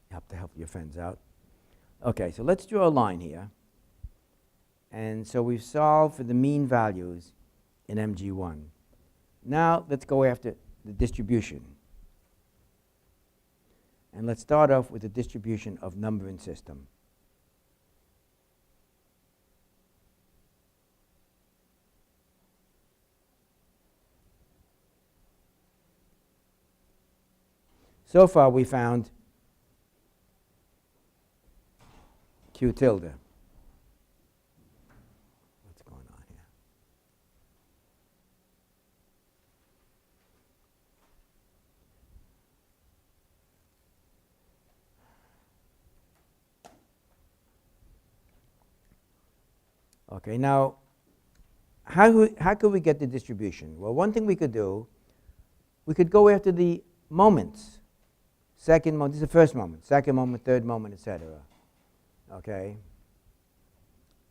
You have to help your friends out. Okay, so let's draw a line here. And so we've solved for the mean values in MG1. Now let's go after the distribution. And let's start off with the distribution of numbering system. So far we found Q tilde. What's going on here? Okay, now how could we get the distribution? Well, one thing we could do, we could go after the moments. Second moment, this is the first moment, second moment, third moment, etc. Okay?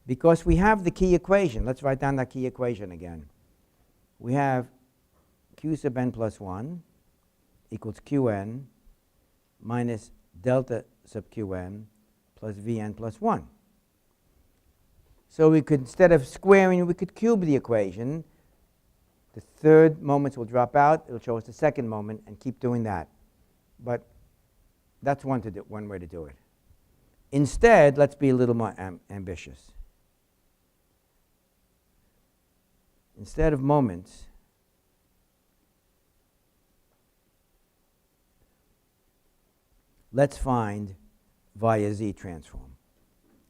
Because we have the key equation. Let's write down that key equation again. We have Q sub n plus 1 equals Qn minus delta sub Qn plus Vn plus 1. So we could, instead of squaring, we could cube the equation. The third moments will drop out. It'll show us the second moment, and keep doing that. But that's one way to do it. Instead, let's be a little more ambitious. Instead of moments, let's find via Z transform,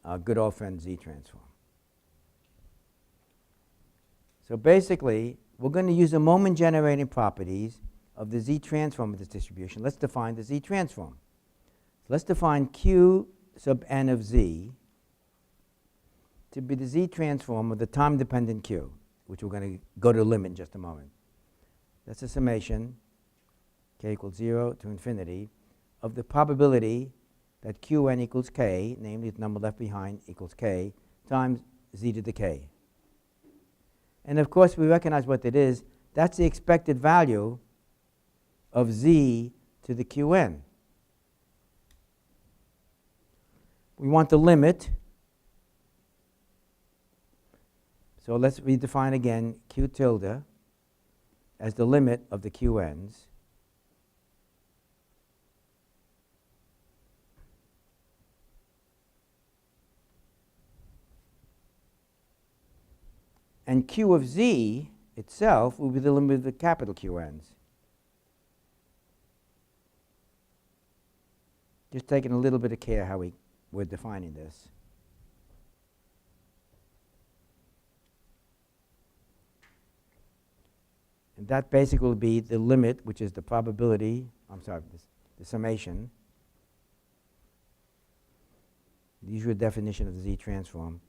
our good old friend Z transform. So basically, we're going to use the moment generating properties of the Z transform of this distribution. Let's define the Z transform. So let's define Q sub n of Z to be the Z transform of the time-dependent Q, which we're going to go to the limit in just a moment. That's a summation, k equals 0 to infinity, of the probability that Qn equals k, namely the number left behind equals k, times Z to the k. And of course, we recognize what that is. That's the expected value of Z to the Qn. We want the limit. So let's redefine again Q tilde as the limit of the Qn's. And Q of Z itself will be the limit of the capital Qn's. Just taking a little bit of care how we're defining this. And that basically will be the limit, which is the probability, the summation, the usual definition of the Z transform,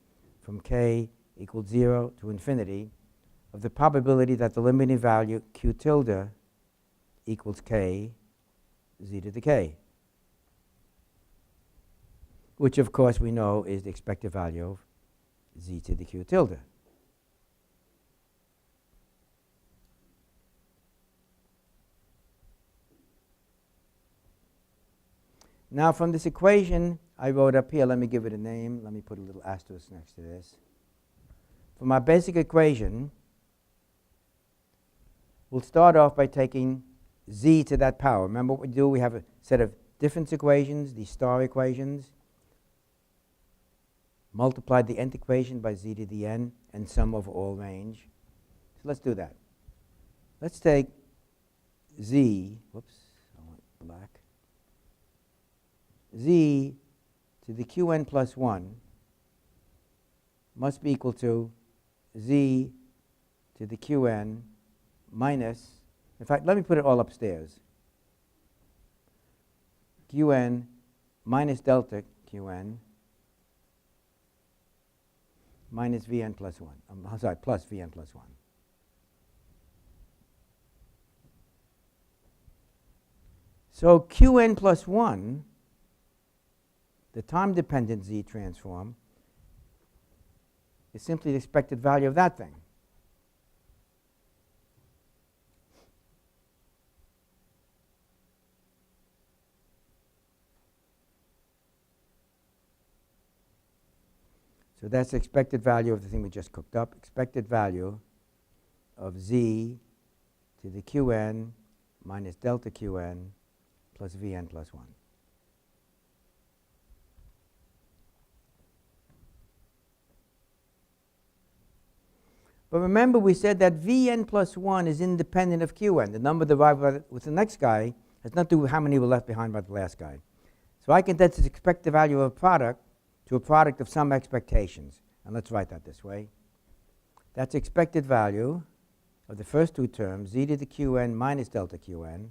from k equals 0 to infinity of the probability that the limiting value Q tilde equals k, Z to the k, which of course we know is the expected value of Z to the Q tilde. Now from this equation I wrote up here, let me give it a name. Let me put a little asterisk next to this. From our basic equation, we'll start off by taking Z to that power. Remember what we do? We have a set of difference equations, these star equations. Multiply the nth equation by Z to the n and sum over all range. So let's do that. Let's take Z, whoops, I want black. Z to the Qn plus 1 must be equal to Z to the Qn minus, in fact, let me put it all upstairs. Qn minus delta Qn minus Vn plus 1. Plus Vn plus 1. So Qn plus 1, the time-dependent Z transform, is simply the expected value of that thing. that's the expected value of the thing we just cooked up. Expected value of z to the qn minus delta qn plus vn plus 1. But remember, we said that Vn plus 1 is independent of Qn. The number divided with the next guy has nothing to do with how many were left behind by the last guy. So I can set the expected value of a product to a product of some expectations. And let's write that this way. That's expected value of the first two terms, z to the Qn minus delta Qn,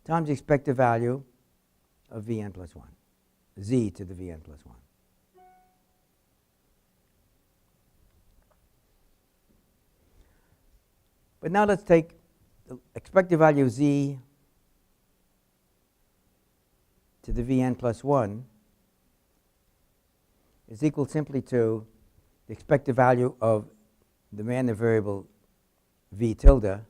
times the expected value of Vn plus 1, z to the Vn plus 1. But now let's take the expected value of z to the Vn plus 1 is equal simply to the expected value of the random variable v tilde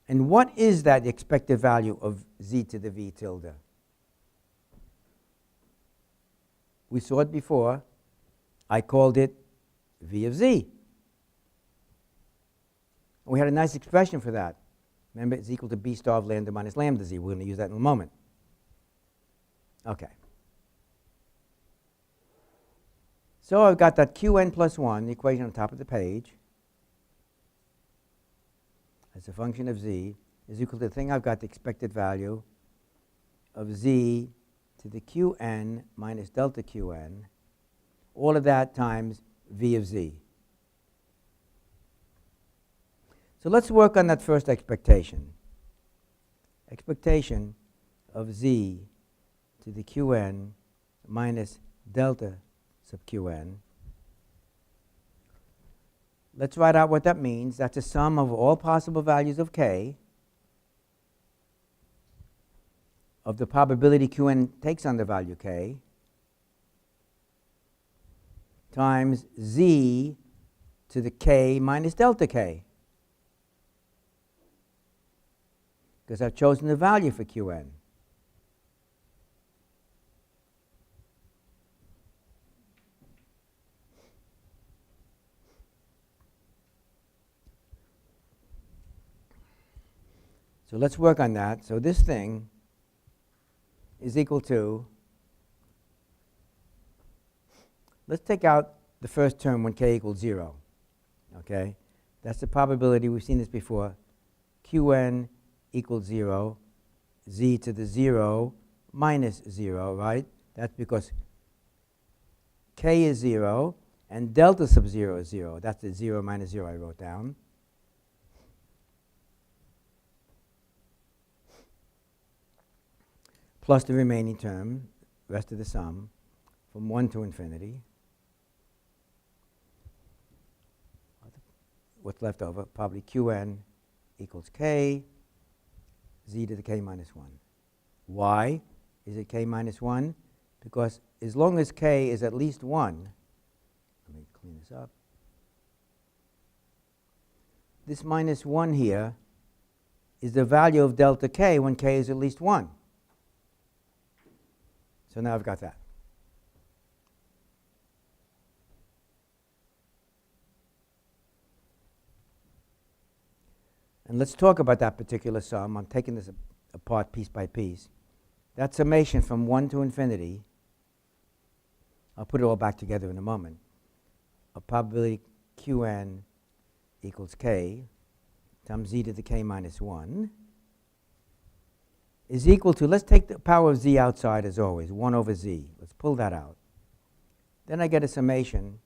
and what is that expected value of z to the v tilde? We saw it before. I called it v of z. We had a nice expression for that. Remember, it's equal to b star of lambda minus lambda z. We're going to use that in a moment. Okay. So I've got that qn plus 1, the equation on top of the page, as a function of z, is equal to the thing I've got the expected value of z to the qn minus delta qn, all of that times v of z. So let's work on that first expectation. Expectation of z to the qn minus delta sub qn. Let's write out what that means. That's a sum of all possible values of k of the probability qn takes on the value k times z to the k minus delta k, because I've chosen the value for qn. So let's work on that. So this thing is equal to, let's take out the first term when k equals 0. Okay? That's the probability. We've seen this before. qn equals 0, z to the 0 minus 0, right? That's because k is 0 and delta sub 0 is 0. That's the 0 minus 0 I wrote down. Plus the remaining term, rest of the sum, from 1 to infinity. What's left over? Probably qn equals k, z to the k minus 1. Why is it k minus 1? Because as long as k is at least 1, let me clean this up. This minus 1 here is the value of delta k when k is at least 1. So now I've got that. And let's talk about that particular sum. I'm taking this apart piece by piece. That summation from 1 to infinity, I'll put it all back together in a moment, of probability qn equals k times z to the k minus 1 is equal to, let's take the power of z outside as always, 1 over z. Let's pull that out. Then I get a summation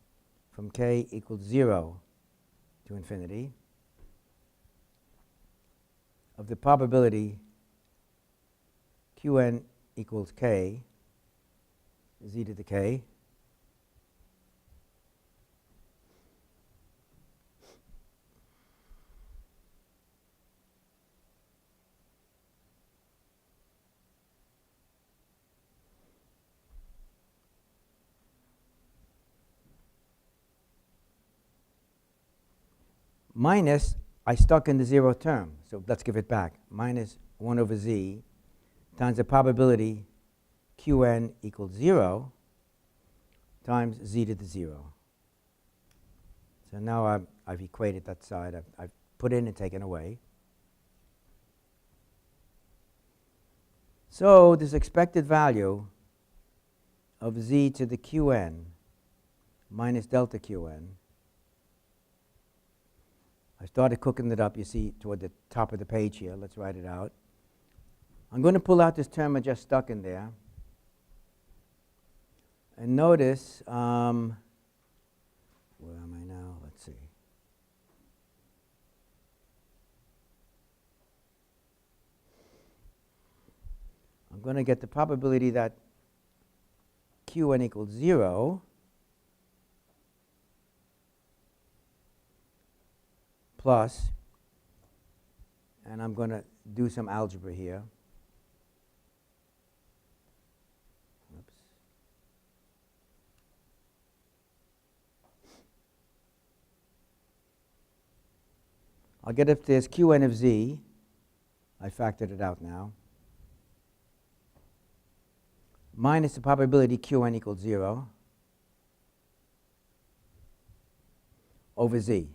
from k equals 0 to infinity of the probability qn equals k, z to the k, minus, I stuck in the 0th term, so let's give it back, minus 1 over z times the probability Qn equals 0 times z to the 0. So now I've equated that side. I've put in and taken away. So this expected value of z to the Qn minus delta Qn, I started cooking it up, you see, toward the top of the page here. Let's write it out. I'm going to pull out this term I just stuck in there. And notice, where am I now? Let's see. I'm going to get the probability that Qn equals 0 plus, and I'm going to do some algebra here. Oops. I'll get if there's Qn of z. I factored it out now. Minus the probability Qn equals 0 over z.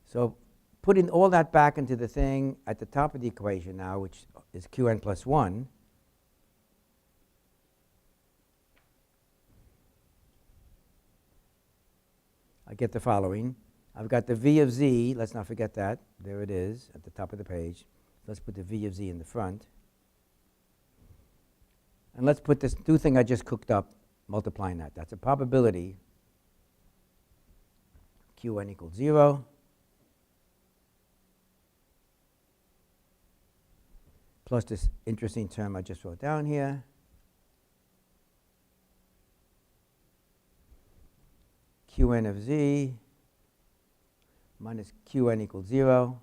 So putting all that back into the thing at the top of the equation now, which is Qn plus 1, I get the following. I've got the v of z. Let's not forget that. There it is at the top of the page. Let's put the v of z in the front. And let's put this new thing I just cooked up, multiplying that. That's a probability Qn equals 0 plus this interesting term I just wrote down here. Qn of z minus Qn equals 0,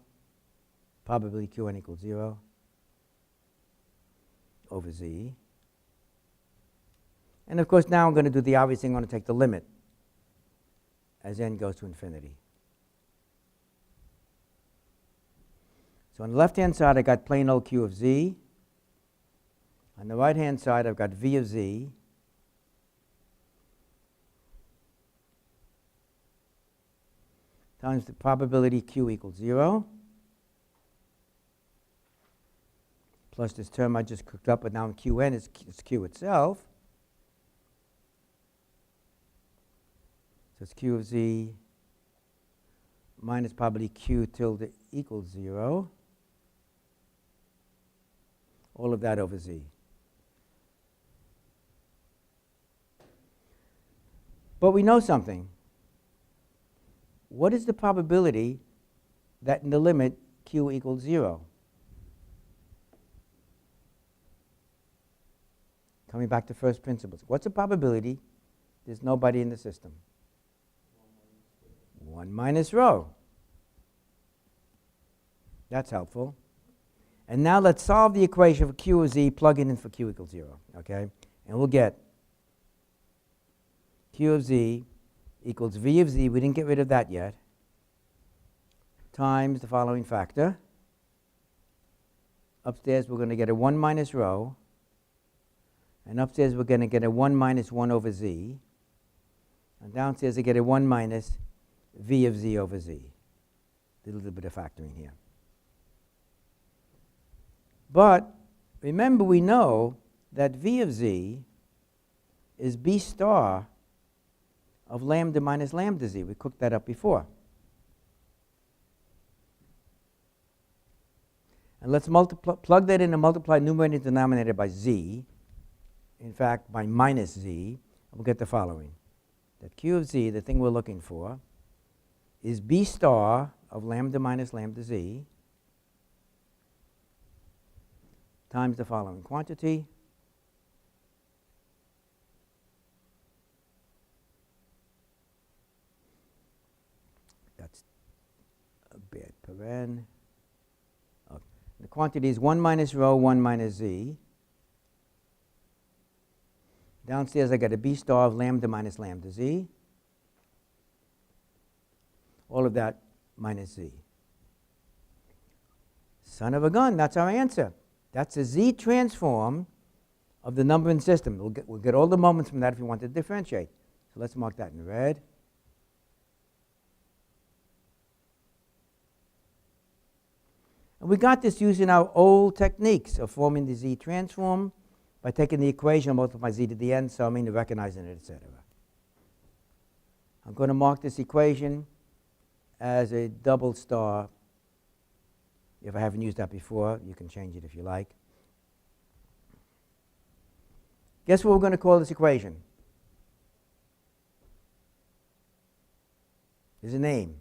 probability Qn equals 0 over z. And of course, now I'm going to do the obvious thing. I'm going to take the limit as n goes to infinity. So on the left-hand side, I got plain old Q of z. On the right-hand side, I've got v of z times the probability Q equals 0 plus this term I just cooked up, but now in Qn is Q itself. So it's Q of z minus probability Q tilde equals 0. All of that over z. But we know something. What is the probability that in the limit Q equals 0? Coming back to first principles. What's the probability there's nobody in the system? 1 minus rho. That's helpful. And now let's solve the equation for Q of z, plug it in for Q equals 0. Okay? And we'll get Q of z equals v of z, we didn't get rid of that yet, times the following factor. Upstairs we're going to get a 1 minus rho, and upstairs we're going to get a 1 minus 1 over z, and downstairs I get a 1 minus v of z over z. Did a little bit of factoring here. But remember, we know that v of z is b star of lambda minus lambda z. We cooked that up before. And let's plug that in and multiply numerator and denominator by z. In fact, by minus z. We'll get the following. That Q of z, the thing we're looking for, is b star of lambda minus lambda z times the following quantity. That's a bad paren. Okay. The quantity is 1 minus rho, 1 minus z. Downstairs I got a b star of lambda minus lambda z. All of that minus z. Son of a gun, that's our answer. That's a z transform of the numbering system. We'll get all the moments from that if you want to differentiate. So let's mark that in red. And we got this using our old techniques of forming the z transform by taking the equation and multiply z to the n, summing, and recognizing it, etc. I'm going to mark this equation as a double star. If I haven't used that before, you can change it if you like. Guess what we're going to call this equation? There's a name.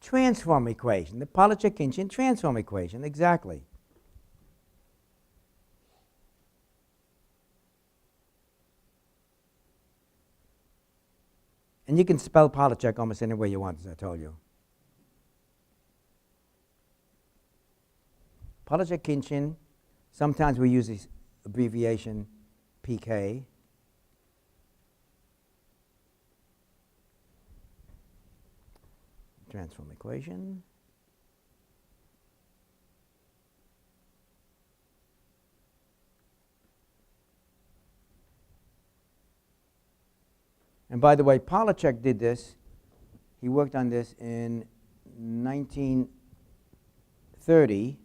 Transform equation, the Polacek-Khinchin transform equation, exactly. And you can spell Polacek almost any way you want, as I told you. Polacek-Khinchin, sometimes we use this abbreviation PK. Transform equation. And by the way, Polacek did this. He worked on this in 1930.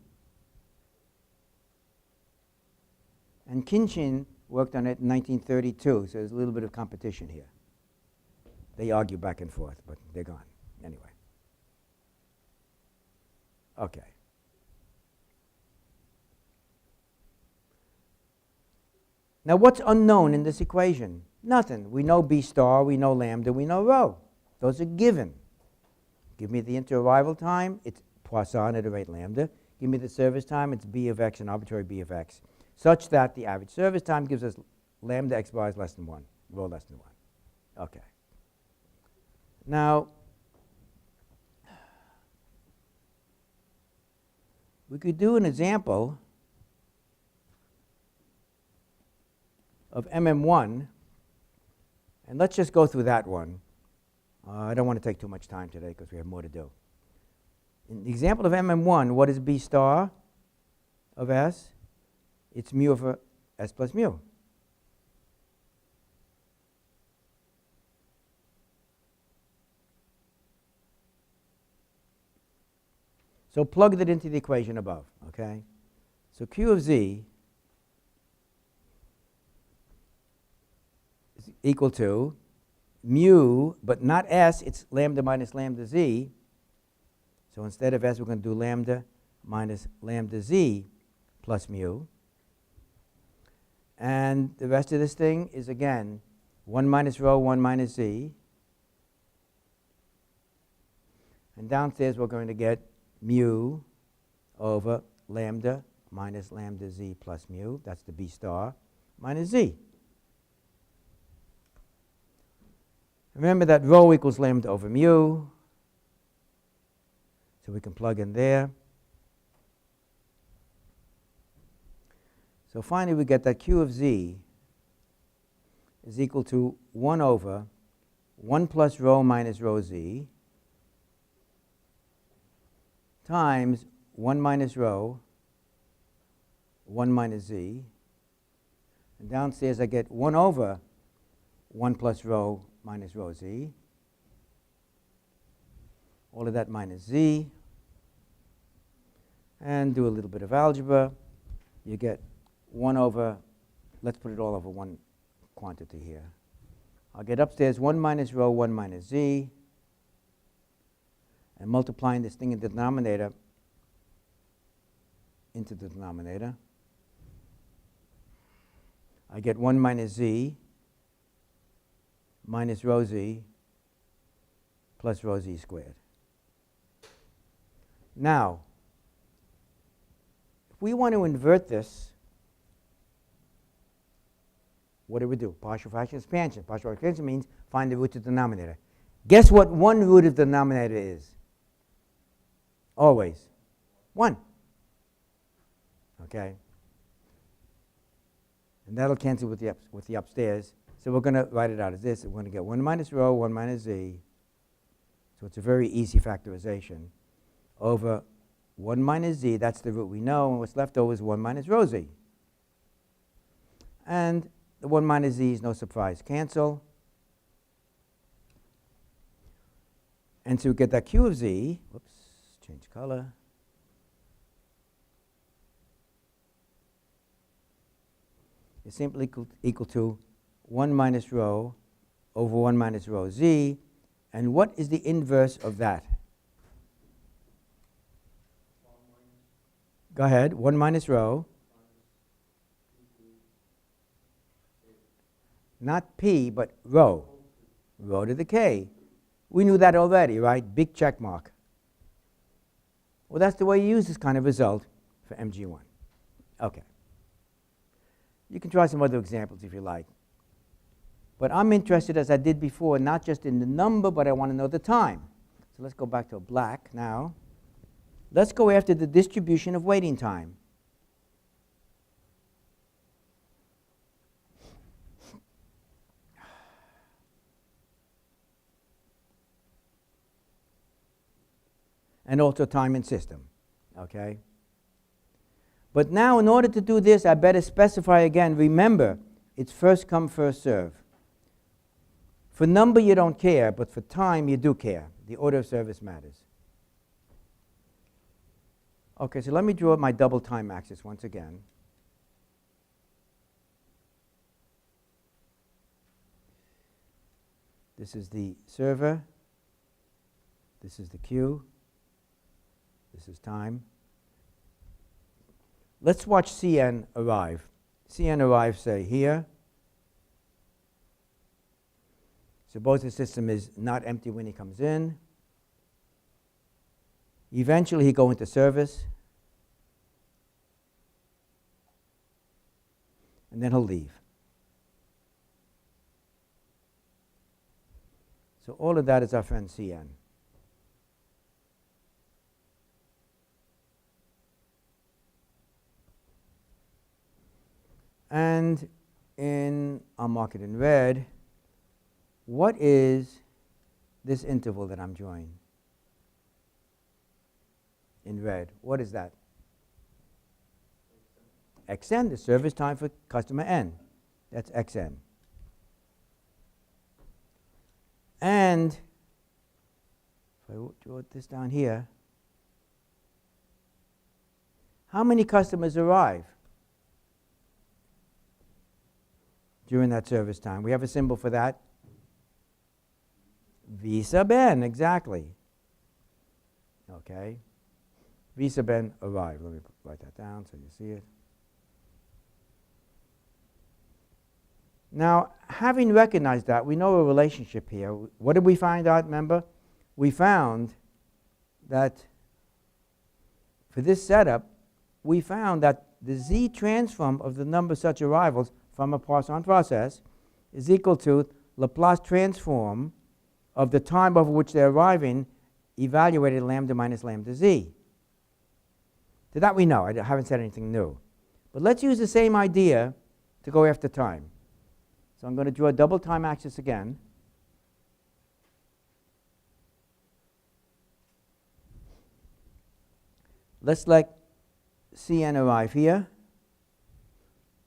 And Khinchin worked on it in 1932, so there's a little bit of competition here. They argue back and forth, but they're gone. Anyway. Okay. Now what's unknown in this equation? Nothing. We know B star, we know lambda, we know rho. Those are given. Give me the inter-arrival time, it's Poisson at a rate lambda. Give me the service time, it's B of x, an arbitrary B of x, such that the average service time gives us lambda x bar is less than 1, rho less than 1. Okay. Now, we could do an example of MM1, and let's just go through that one. I don't want to take too much time today because we have more to do. In the example of MM1, what is B star of S? It's mu over S plus mu. So plug that into the equation above, okay? So Q of Z is equal to mu, but not S, it's lambda minus lambda Z. So instead of S, we're going to do lambda minus lambda Z plus mu. And the rest of this thing is, again, 1 minus rho, 1 minus Z. And downstairs, we're going to get mu over lambda minus lambda Z plus mu. That's the B star minus Z. Remember that rho equals lambda over mu. So we can plug in there. So finally, we get that Q of Z is equal to 1 over 1 plus rho minus rho Z times 1 minus rho, 1 minus Z. And downstairs, I get 1 over 1 plus rho minus rho Z. All of that minus Z. And do a little bit of algebra. You get 1 over, let's put it all over one quantity here. I'll get upstairs 1 minus rho, 1 minus Z. And multiplying this thing in the denominator into the denominator, I get 1 minus Z minus rho Z plus rho Z squared. Now, if we want to invert this, what do we do? Partial fraction expansion. Partial fraction expansion means find the root of the denominator. Guess what one root of the denominator is? Always 1. Okay? And that'll cancel with the upstairs. So we're going to write it out as this. We're going to get 1 minus rho, 1 minus Z So it's a very easy factorization over 1 minus z, that's the root we know, and what's left over is 1 minus rho z. And the 1 minus z is no surprise, cancel. And to get that q of z, whoops, change color. Is simply equal to 1 minus rho over 1 minus rho z. And what is the inverse of that? Go ahead, 1 minus rho. Not p, but rho. Rho to the k. We knew that already, right? Big check mark. Well, that's the way you use this kind of result for MG1. Okay. You can try some other examples if you like. But I'm interested, as I did before, not just in the number, but I want to know the time. So let's go back to black now. Let's go after the distribution of waiting time. And also time and system, okay? But now in order to do this, I better specify again. Remember, it's first come, first serve. For number, you don't care, but for time, you do care. The order of service matters. Okay, so let me draw my double time axis once again. This is the server. This is the queue. This is time. Let's watch Cn arrive. Cn arrives, say, here. Suppose the system is not empty when he comes in. Eventually, he go into service. And then he'll leave. So all of that is our friend Cn. And I'll mark it in red. What is this interval that I'm drawing in red? What is that? Xn, the service time for customer n. That's Xn. And if I draw this down here, how many customers arrive during that service time? We have a symbol for that. V sub n, exactly. Okay. V sub n arrive. Let me write that down so you see it. Now, having recognized that, we know a relationship here. What did we find out, remember? We found that for this setup, we found that the z transform of the number of such arrivals from a Poisson process is equal to Laplace transform of the time over which they're arriving evaluated lambda minus lambda z. So that we know. I haven't said anything new. But let's use the same idea to go after time. So I'm going to draw a double time axis again. Let's let Cn arrive here.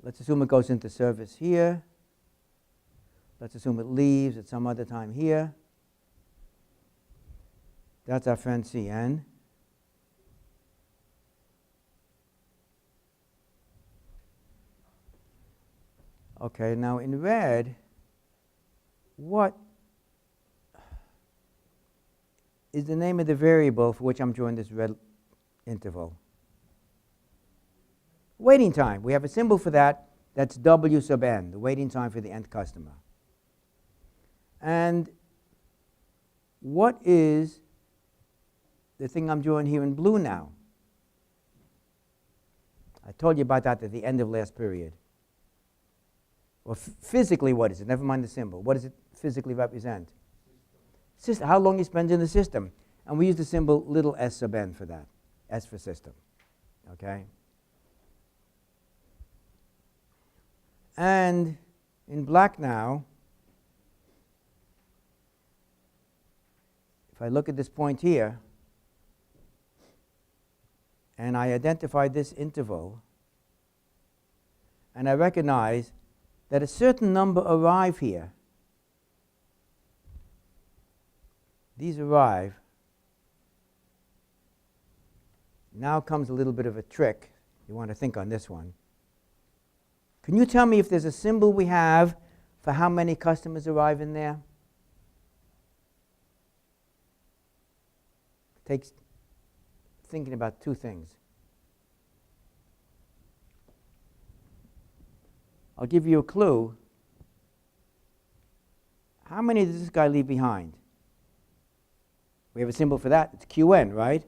Let's assume it goes into service here. Let's assume it leaves at some other time here. That's our friend Cn. Okay, now in red, what is the name of the variable for which I'm drawing this red interval? Waiting time. We have a symbol for that. That's W sub n, the waiting time for the end customer. And what is the thing I'm drawing here in blue now? I told you about that at the end of last period. Well, physically, what is it? Never mind the symbol. What does it physically represent? System. How long he spends in the system. And we use the symbol little s sub n for that. S for system. Okay? And in black now, if I look at this point here, and I identify this interval, and I recognize that a certain number arrive here. These arrive. Now comes a little bit of a trick. You want to think on this one. Can you tell me if there's a symbol we have for how many customers arrive in there? It takes thinking about two things. I'll give you a clue. How many does this guy leave behind? We have a symbol for that. It's QN, right?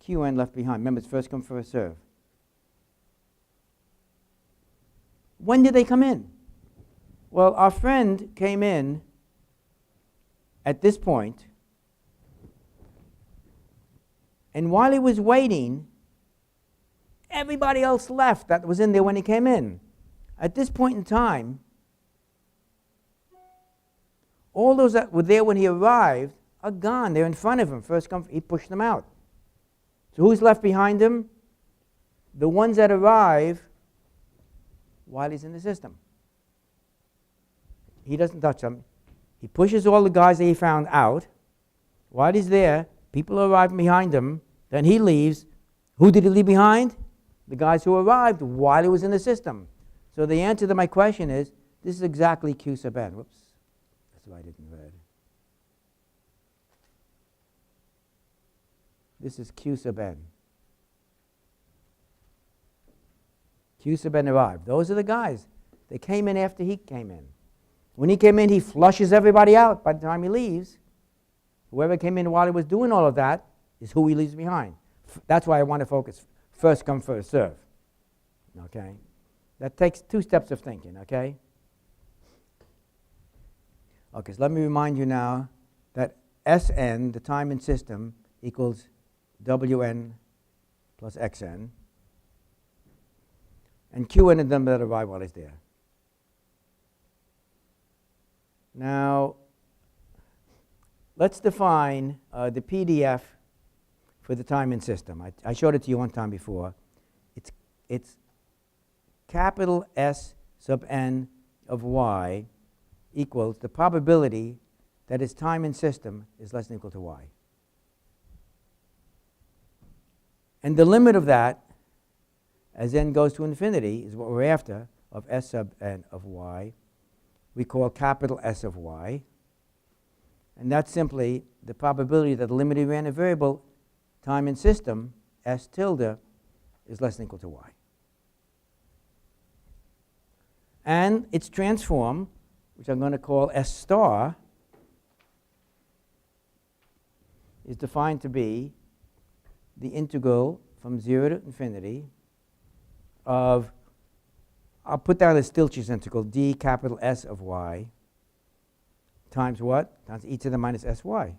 QN left behind. Remember, it's first come, first serve. When did they come in? Well, our friend came in at this point, and while he was waiting, everybody else left that was in there when he came in. At this point in time, all those that were there when he arrived are gone. They're in front of him. First come, he pushed them out. So who's left behind him? The ones that arrive while he's in the system. He doesn't touch them. He pushes all the guys that he found out. While he's there, people arrive behind him. Then he leaves. Who did he leave behind? The guys who arrived while he was in the system. So the answer to my question is, this is exactly Q sub n. Whoops. That's why I didn't read. This is Q sub n. Q sub n arrived. Those are the guys. They came in after he came in. When he came in, he flushes everybody out. By the time he leaves, whoever came in while he was doing all of that is who he leaves behind. That's why I want to focus first come, first serve. Okay? That takes two steps of thinking, okay? Okay, so let me remind you now that Sn, the time in system, equals Wn plus Xn. And Qn is the number that arrive while he's there. Now, let's define the PDF for the time in system. I showed it to you one time before. It's capital S sub n of y equals the probability that his time in system is less than or equal to y. And the limit of that, as n goes to infinity, is what we're after, of S sub n of y. We call capital S of y. And that's simply the probability that the limited random variable time in system, S tilde, is less than or equal to y. And its transform, which I'm going to call S star, is defined to be the integral from 0 to infinity of, I'll put down the Stilch's integral, d capital S of y times what? Times e to the minus sy.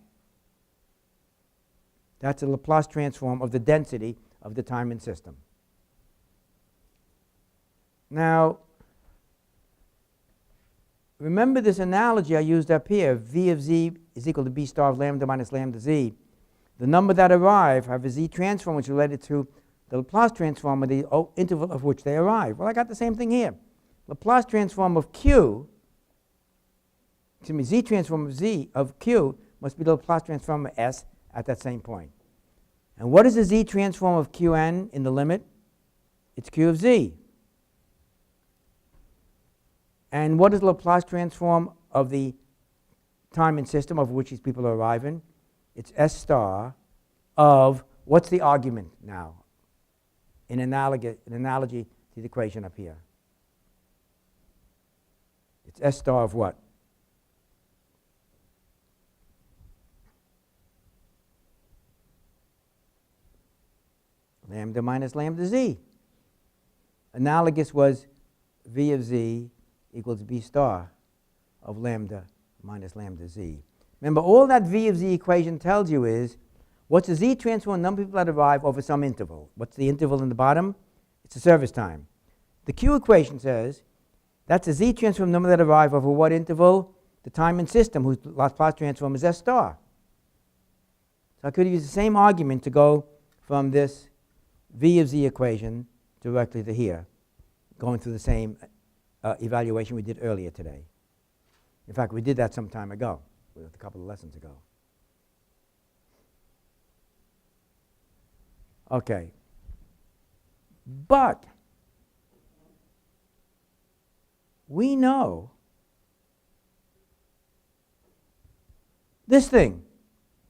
That's a Laplace transform of the density of the time in system. Now, remember this analogy I used up here, v of z is equal to b star of lambda minus lambda z. The number that arrive have a z transform which is related to the Laplace transform of the interval of which they arrive. Well, I got the same thing here. Laplace transform of q, excuse me, z transform of z of q must be the Laplace transform of s at that same point. And what is the z transform of qn in the limit? It's q of z. And what is the Laplace transform of the time in system of which these people are arriving? It's S star of, what's the argument now? In analogy to the equation up here. It's S star of what? Lambda minus lambda z. Analogous was v of z equals b star of lambda minus lambda z. Remember, all that v of z equation tells you is, what's the z transform number of people that arrive over some interval? What's the interval in the bottom? It's the service time. The q equation says, that's a z transform number that arrive over what interval? the time and system whose Laplace transform is S star. So I could use the same argument to go from this V of z equation directly to here, going through the same evaluation we did earlier today. In fact, we did that some time ago, a couple of lessons ago. Okay. But we know this thing.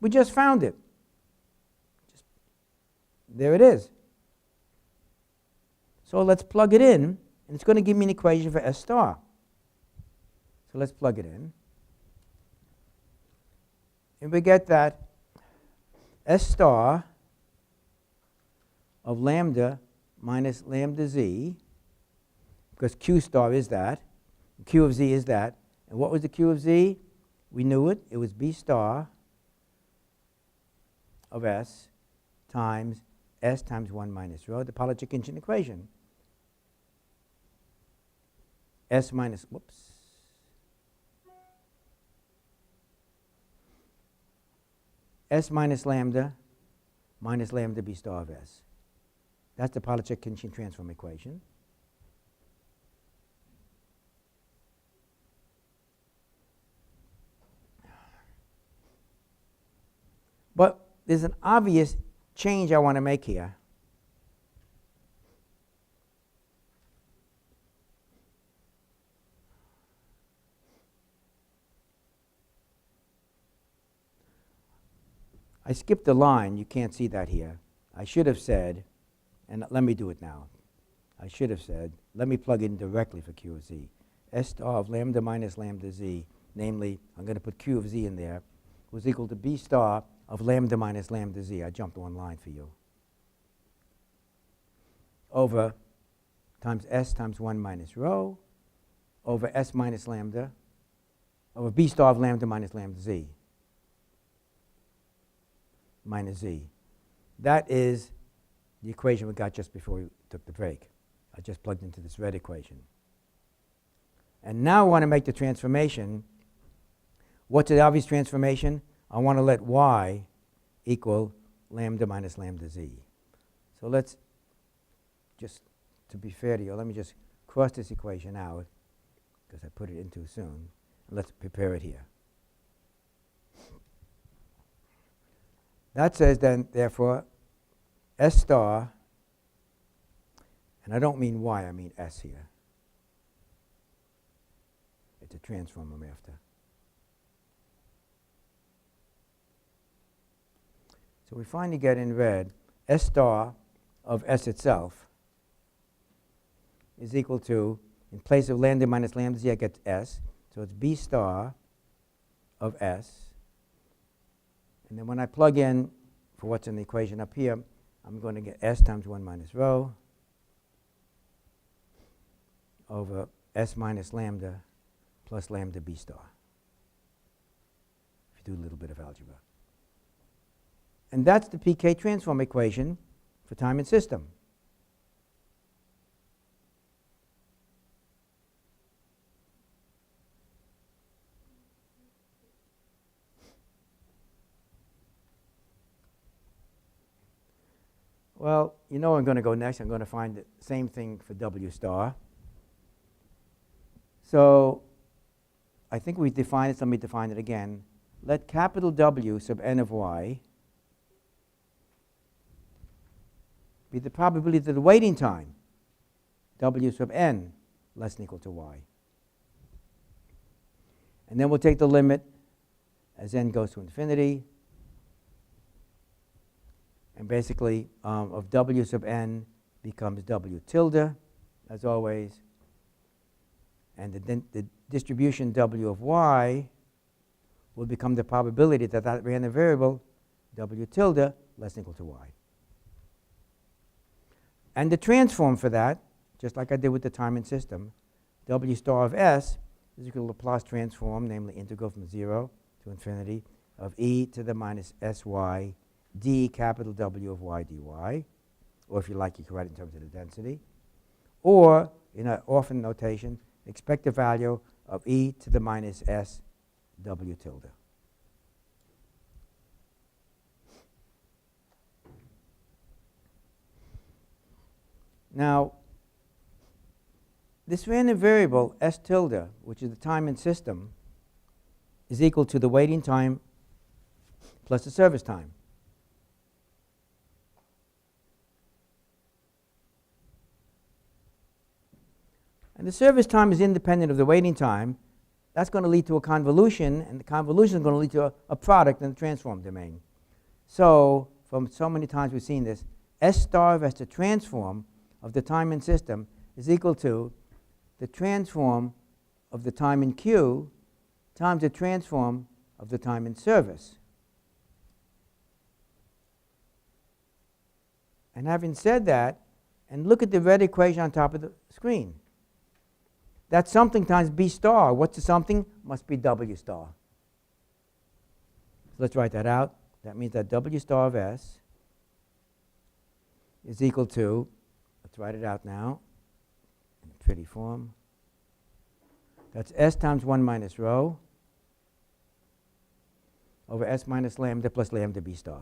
We just found it. There it is. So let's plug it in, and it's going to give me an equation for S star. So let's plug it in. And we get that S star of lambda minus lambda z, because Q star is that, Q of z is that. And what was the Q of z? We knew it. It was B star of S times S times 1 minus rho, the Polychuk-Inchin equation. S minus, whoops. S minus lambda B star of S. That's the Polychuk-Inchin transform equation. But there's an obvious change I want to make here. I skipped a line. You can't see that here. I should have said, and let me do it now. I should have said, let me plug in directly for Q of z. S star of lambda minus lambda z, namely, I'm going to put Q of z in there, was equal to B star of lambda minus lambda z. I jumped one line for you. Over times S times 1 minus rho, over S minus lambda, over B star of lambda minus lambda z, minus z. That is the equation we got just before we took the break. I just plugged into this red equation. And now I want to make the transformation. What's the obvious transformation? I want to let y equal lambda minus lambda z. So let's just, to be fair to you, let me just cross this equation out because I put it in too soon. And let's prepare it here. That says then, therefore, S star, and I don't mean y, I mean S here. It's a transform I'm after. So we finally get in red, S star of S itself is equal to, in place of lambda minus lambda z, I get S. So it's B star of S. And then when I plug in for what's in the equation up here, I'm going to get S times 1 minus rho over S minus lambda plus lambda B star, if you do a little bit of algebra. And that's the pK transform equation for time and system. Well, you know where I'm going to go next. I'm going to find the same thing for W star. So I think we defined it. So let me define it again. Let capital W sub n of y be the probability of the waiting time, W sub n less than or equal to y. And then we'll take the limit as n goes to infinity. And basically, of W sub n becomes W tilde, as always. And the distribution W of y will become the probability that that random variable, W tilde, less than or equal to y. And the transform for that, just like I did with the time and system, W star of S is equal to Laplace transform, namely integral from 0 to infinity, of e to the minus sy d capital W of y dy, or if you like, you can write it in terms of the density, or in an orphan notation, expect the value of e to the minus s W tilde. Now, this random variable, S tilde, which is the time in system, is equal to the waiting time plus the service time. And the service time is independent of the waiting time. That's going to lead to a convolution, and the convolution is going to lead to a product in the transform domain. So, from so many times we've seen this, S star of S, the transform of the time in system, is equal to the transform of the time in Q times the transform of the time in service. And having said that, and look at the red equation on top of the screen. That's something times B star. What's the something? Must be W star. So let's write that out. That means that W star of S is equal to, let's write it out now in a pretty form. That's S times 1 minus rho over S minus lambda plus lambda B star.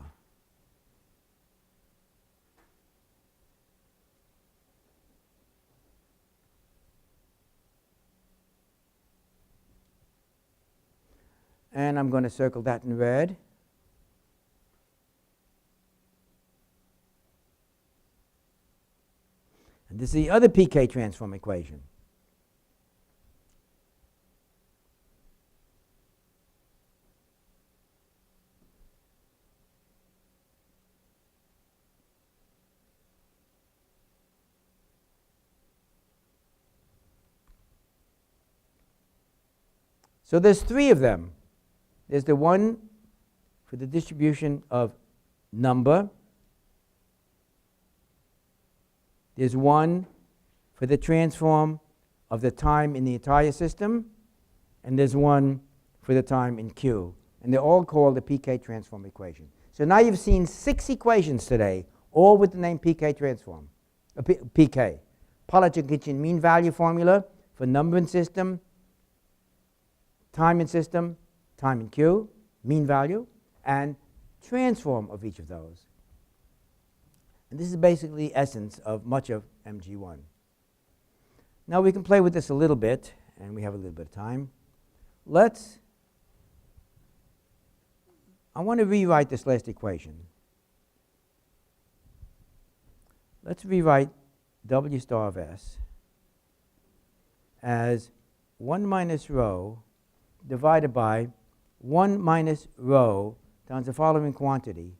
And I'm going to circle that in red. And this is the other pK transform equation. So there's three of them. There's the one for the distribution of number. There's one for the transform of the time in the entire system. And there's one for the time in Q. And they're all called the pK transform equation. So now you've seen 6 equations today, all with the name pK transform. pK. Polygen mean value formula for number in system, time in system, time in Q, mean value, and transform of each of those. And this is basically the essence of much of MG1. Now we can play with this a little bit, and we have a little bit of time. I want to rewrite this last equation. Let's rewrite W star of S as 1 minus rho divided by 1 minus rho times the following quantity,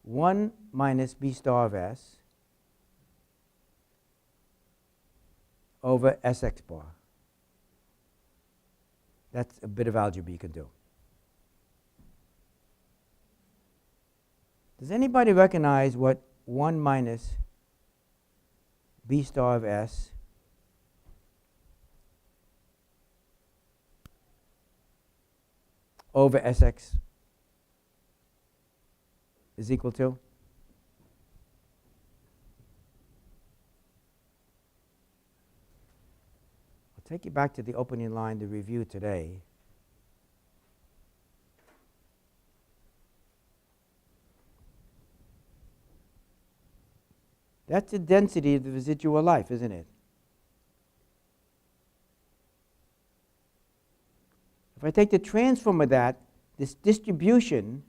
1 minus B star of S over Sx bar. That's a bit of algebra you can do. Does anybody recognize what 1 minus B star of S over Sx is equal to? I'll take you back to the opening line to review today. That's the density of the residual life, isn't it? If I take the transform of that, this distribution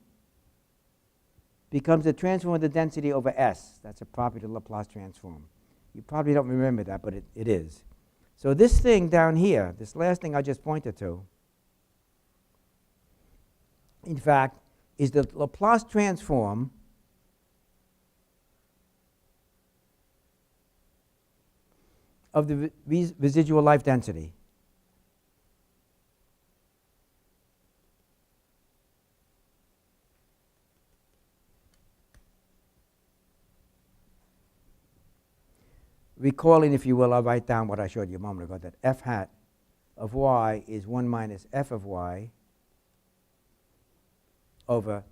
becomes the transform of the density over S. That's a property of the Laplace transform. You probably don't remember that, but it is. So this thing down here, this last thing I just pointed to, in fact, is the Laplace transform of the residual life density. Recalling, if you will, I'll write down what I showed you a moment ago, that f hat of y is 1 minus f of y over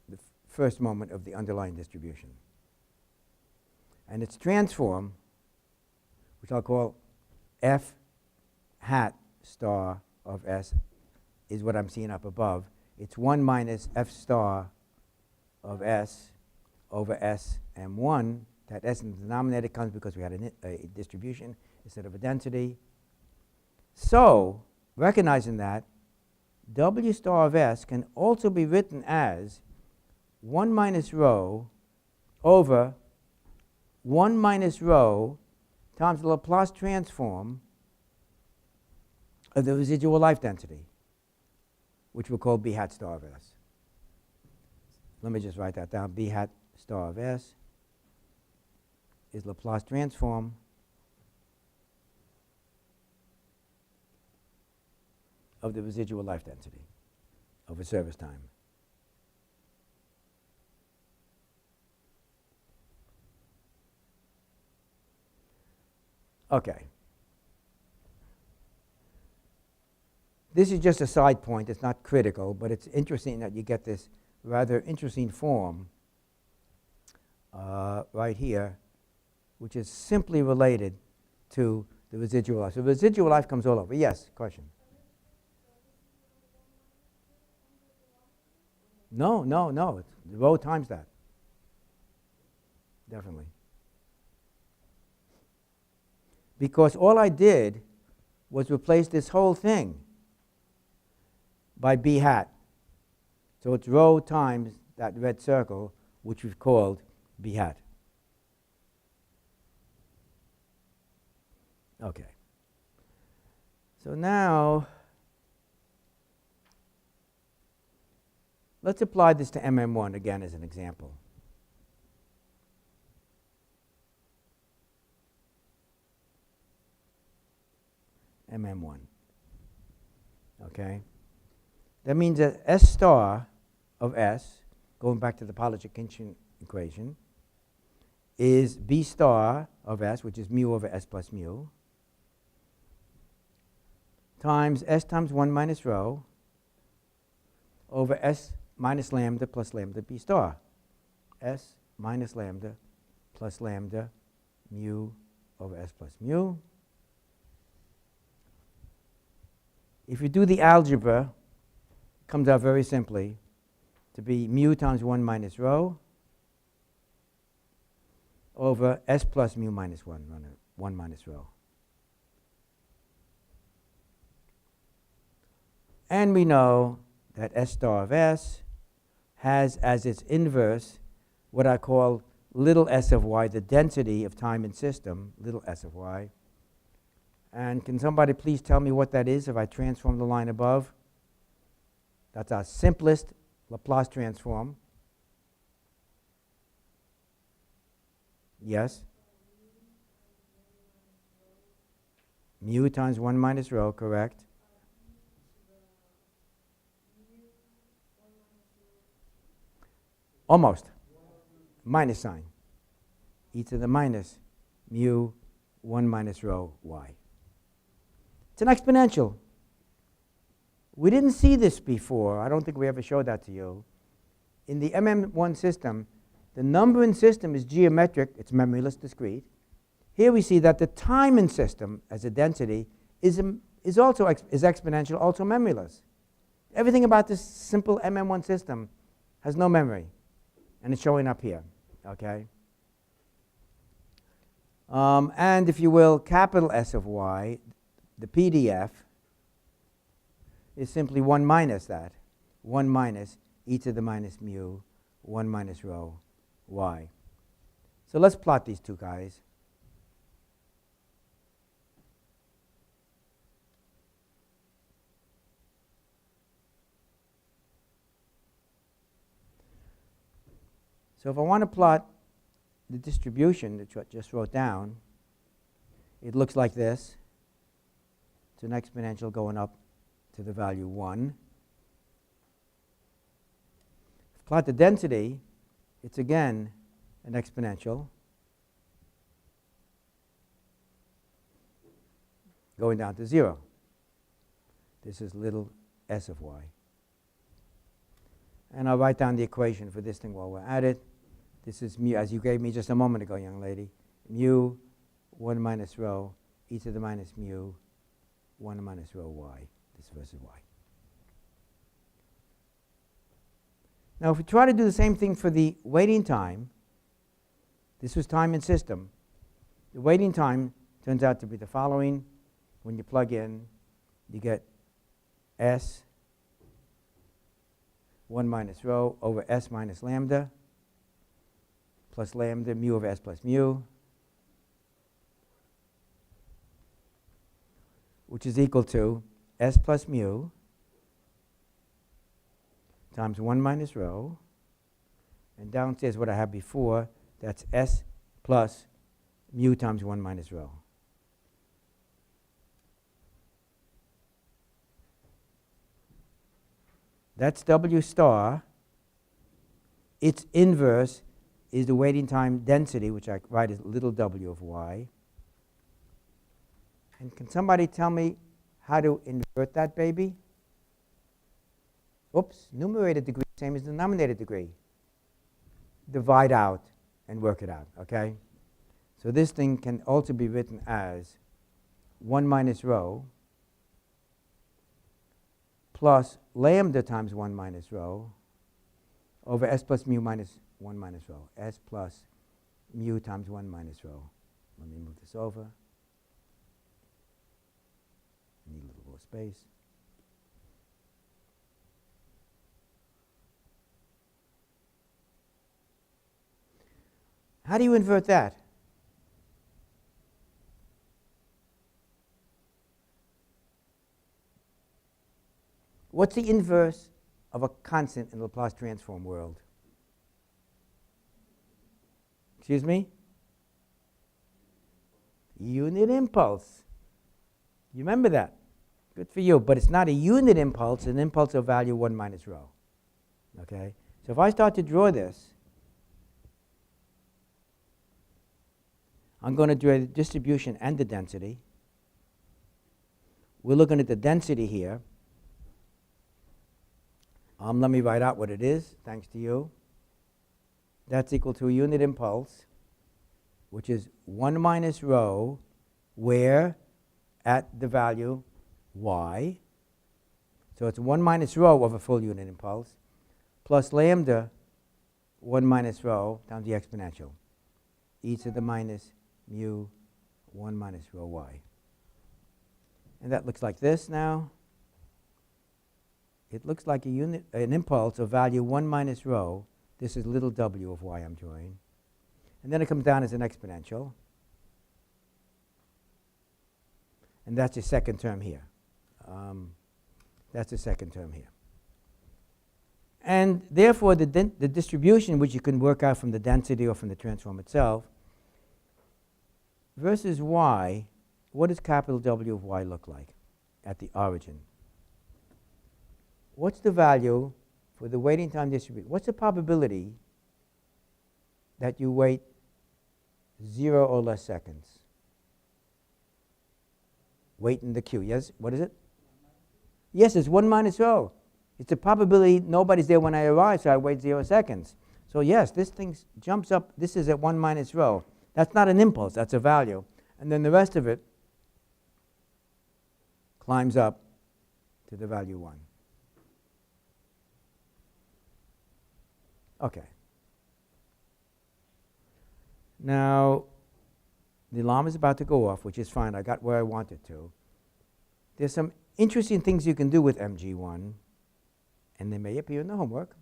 the first moment of the underlying distribution. And its transform, which I'll call f hat star of s is what I'm seeing up above. It's 1 minus f star of s over s m1. That s in the denominator comes because we had a distribution instead of a density. So, recognizing that, w star of s can also be written as 1 minus rho over 1 minus rho times the Laplace transform of the residual life density, which we'll call b hat star of s. Let me just write that down. B hat star of s is Laplace transform of the residual life density over service time. Okay. This is just a side point. It's not critical, but it's interesting that you get this rather interesting form right here, which is simply related to the residual life. So residual life comes all over. Yes, question? No, no, no. It's the rho times that. Definitely. Because all I did was replace this whole thing by b hat. So it's rho times that red circle, which we've called b hat. Okay. So now, let's apply this to MM1 again as an example. MM1. Okay? That means that S star of S, going back to the Polychuk-Kinschen equation, is B star of S, which is mu over S plus mu, times S times 1 minus rho over S minus lambda plus lambda B star. S minus lambda plus lambda mu over S plus mu. If you do the algebra, it comes out very simply to be mu times 1 minus rho over S plus mu minus 1 minus rho. And we know that S star of S has as its inverse what I call little s of y, the density of time in system, little s of y. And can somebody please tell me what that is if I transform the line above? That's our simplest Laplace transform. Yes? Mu times 1 minus rho, correct? Almost. Minus sign. E to the minus mu 1 minus rho y. It's an exponential. We didn't see this before. I don't think we ever showed that to you. In the MM1 system, the number in system is geometric. It's memoryless discrete. Here we see that the time in system as a density is also is exponential, also memoryless. Everything about this simple MM1 system has no memory, and it's showing up here. Okay. And if you will, capital S of y, the PDF, is simply 1 minus that. 1 minus e to the minus mu, 1 minus rho y. So let's plot these two guys. So if I want to plot the distribution that I just wrote down, it looks like this. It's an exponential going up to the value 1. If I plot the density, it's again an exponential going down to 0. This is little s of y. And I'll write down the equation for this thing while we're at it. This is mu, as you gave me just a moment ago, young lady, mu 1 minus rho e to the minus mu 1 minus rho y, this versus y. Now if we try to do the same thing for the waiting time, this was time in system. The waiting time turns out to be the following. When you plug in, you get S 1 minus rho over S minus lambda plus lambda mu over S plus mu, which is equal to S plus mu times 1 minus rho, and downstairs what I have before, that's S plus mu times 1 minus rho. That's W star. Its inverse is the waiting time density, which I write as little w of y. And can somebody tell me how to invert that baby? Oops, numerator degree, same as denominator degree. Divide out and work it out, okay? So this thing can also be written as 1 minus rho plus lambda times 1 minus rho over S plus mu minus 1 minus rho. S plus mu times 1 minus rho. Let me move this over. I need a little more space. How do you invert that? What's the inverse of a constant in the Laplace transform world? Excuse me? Unit impulse. You remember that? Good for you. But it's not a unit impulse, it's an impulse of value 1 minus rho. Okay? So if I start to draw this, I'm going to draw the distribution and the density. We're looking at the density here. Let me write out what it is, thanks to you. That's equal to a unit impulse, which is 1 minus rho, where at the value y. So it's 1 minus rho of a full unit impulse, plus lambda 1 minus rho times the exponential, e to the minus mu 1 minus rho y. And that looks like this now. It looks like an impulse of value 1 minus rho. This is little w of y I'm drawing. And then it comes down as an exponential. And that's the second term here. That's the second term here. And therefore, the distribution, which you can work out from the density or from the transform itself, versus y, what does capital W of y look like at the origin? What's the value for the waiting time distribution? What's the probability that you wait 0 or less seconds? Wait in the queue. Yes? What is it? Yes, it's 1 minus rho. It's a probability nobody's there when I arrive, so I wait 0 seconds. So yes, this thing jumps up. This is at 1 minus rho. That's not an impulse. That's a value. And then the rest of it climbs up to the value 1. Okay. Now, the alarm is about to go off, which is fine. I got where I wanted to. There's some interesting things you can do with MG1, and they may appear in the homework.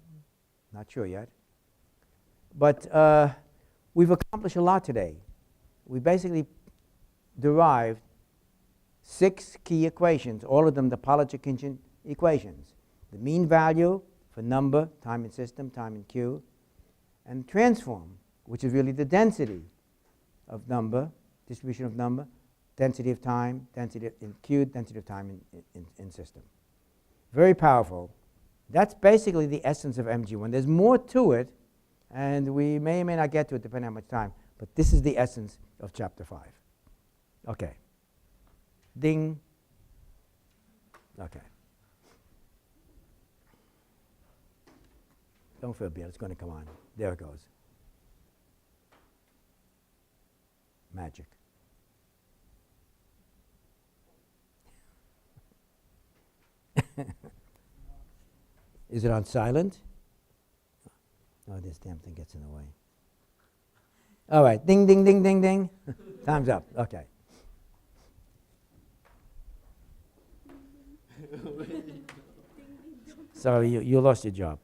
Not sure yet. But we've accomplished a lot today. We basically derived 6 key equations, all of them the Pollard-Jurgensen equations. The mean value for number, time in system, time in Q, and transform, which is really the density of number, distribution of number, density of time, density in Q, density of time in system. Very powerful. That's basically the essence of MG1. There's more to it, and we may or may not get to it depending on how much time, but this is the essence of Chapter 5. Okay. Ding. Okay. Don't feel bad, it's going to come on. There it goes. Magic. Is it on silent? Oh, this damn thing gets in the way. All right, ding, ding, ding, ding, ding. Time's up. Okay. So you lost your job.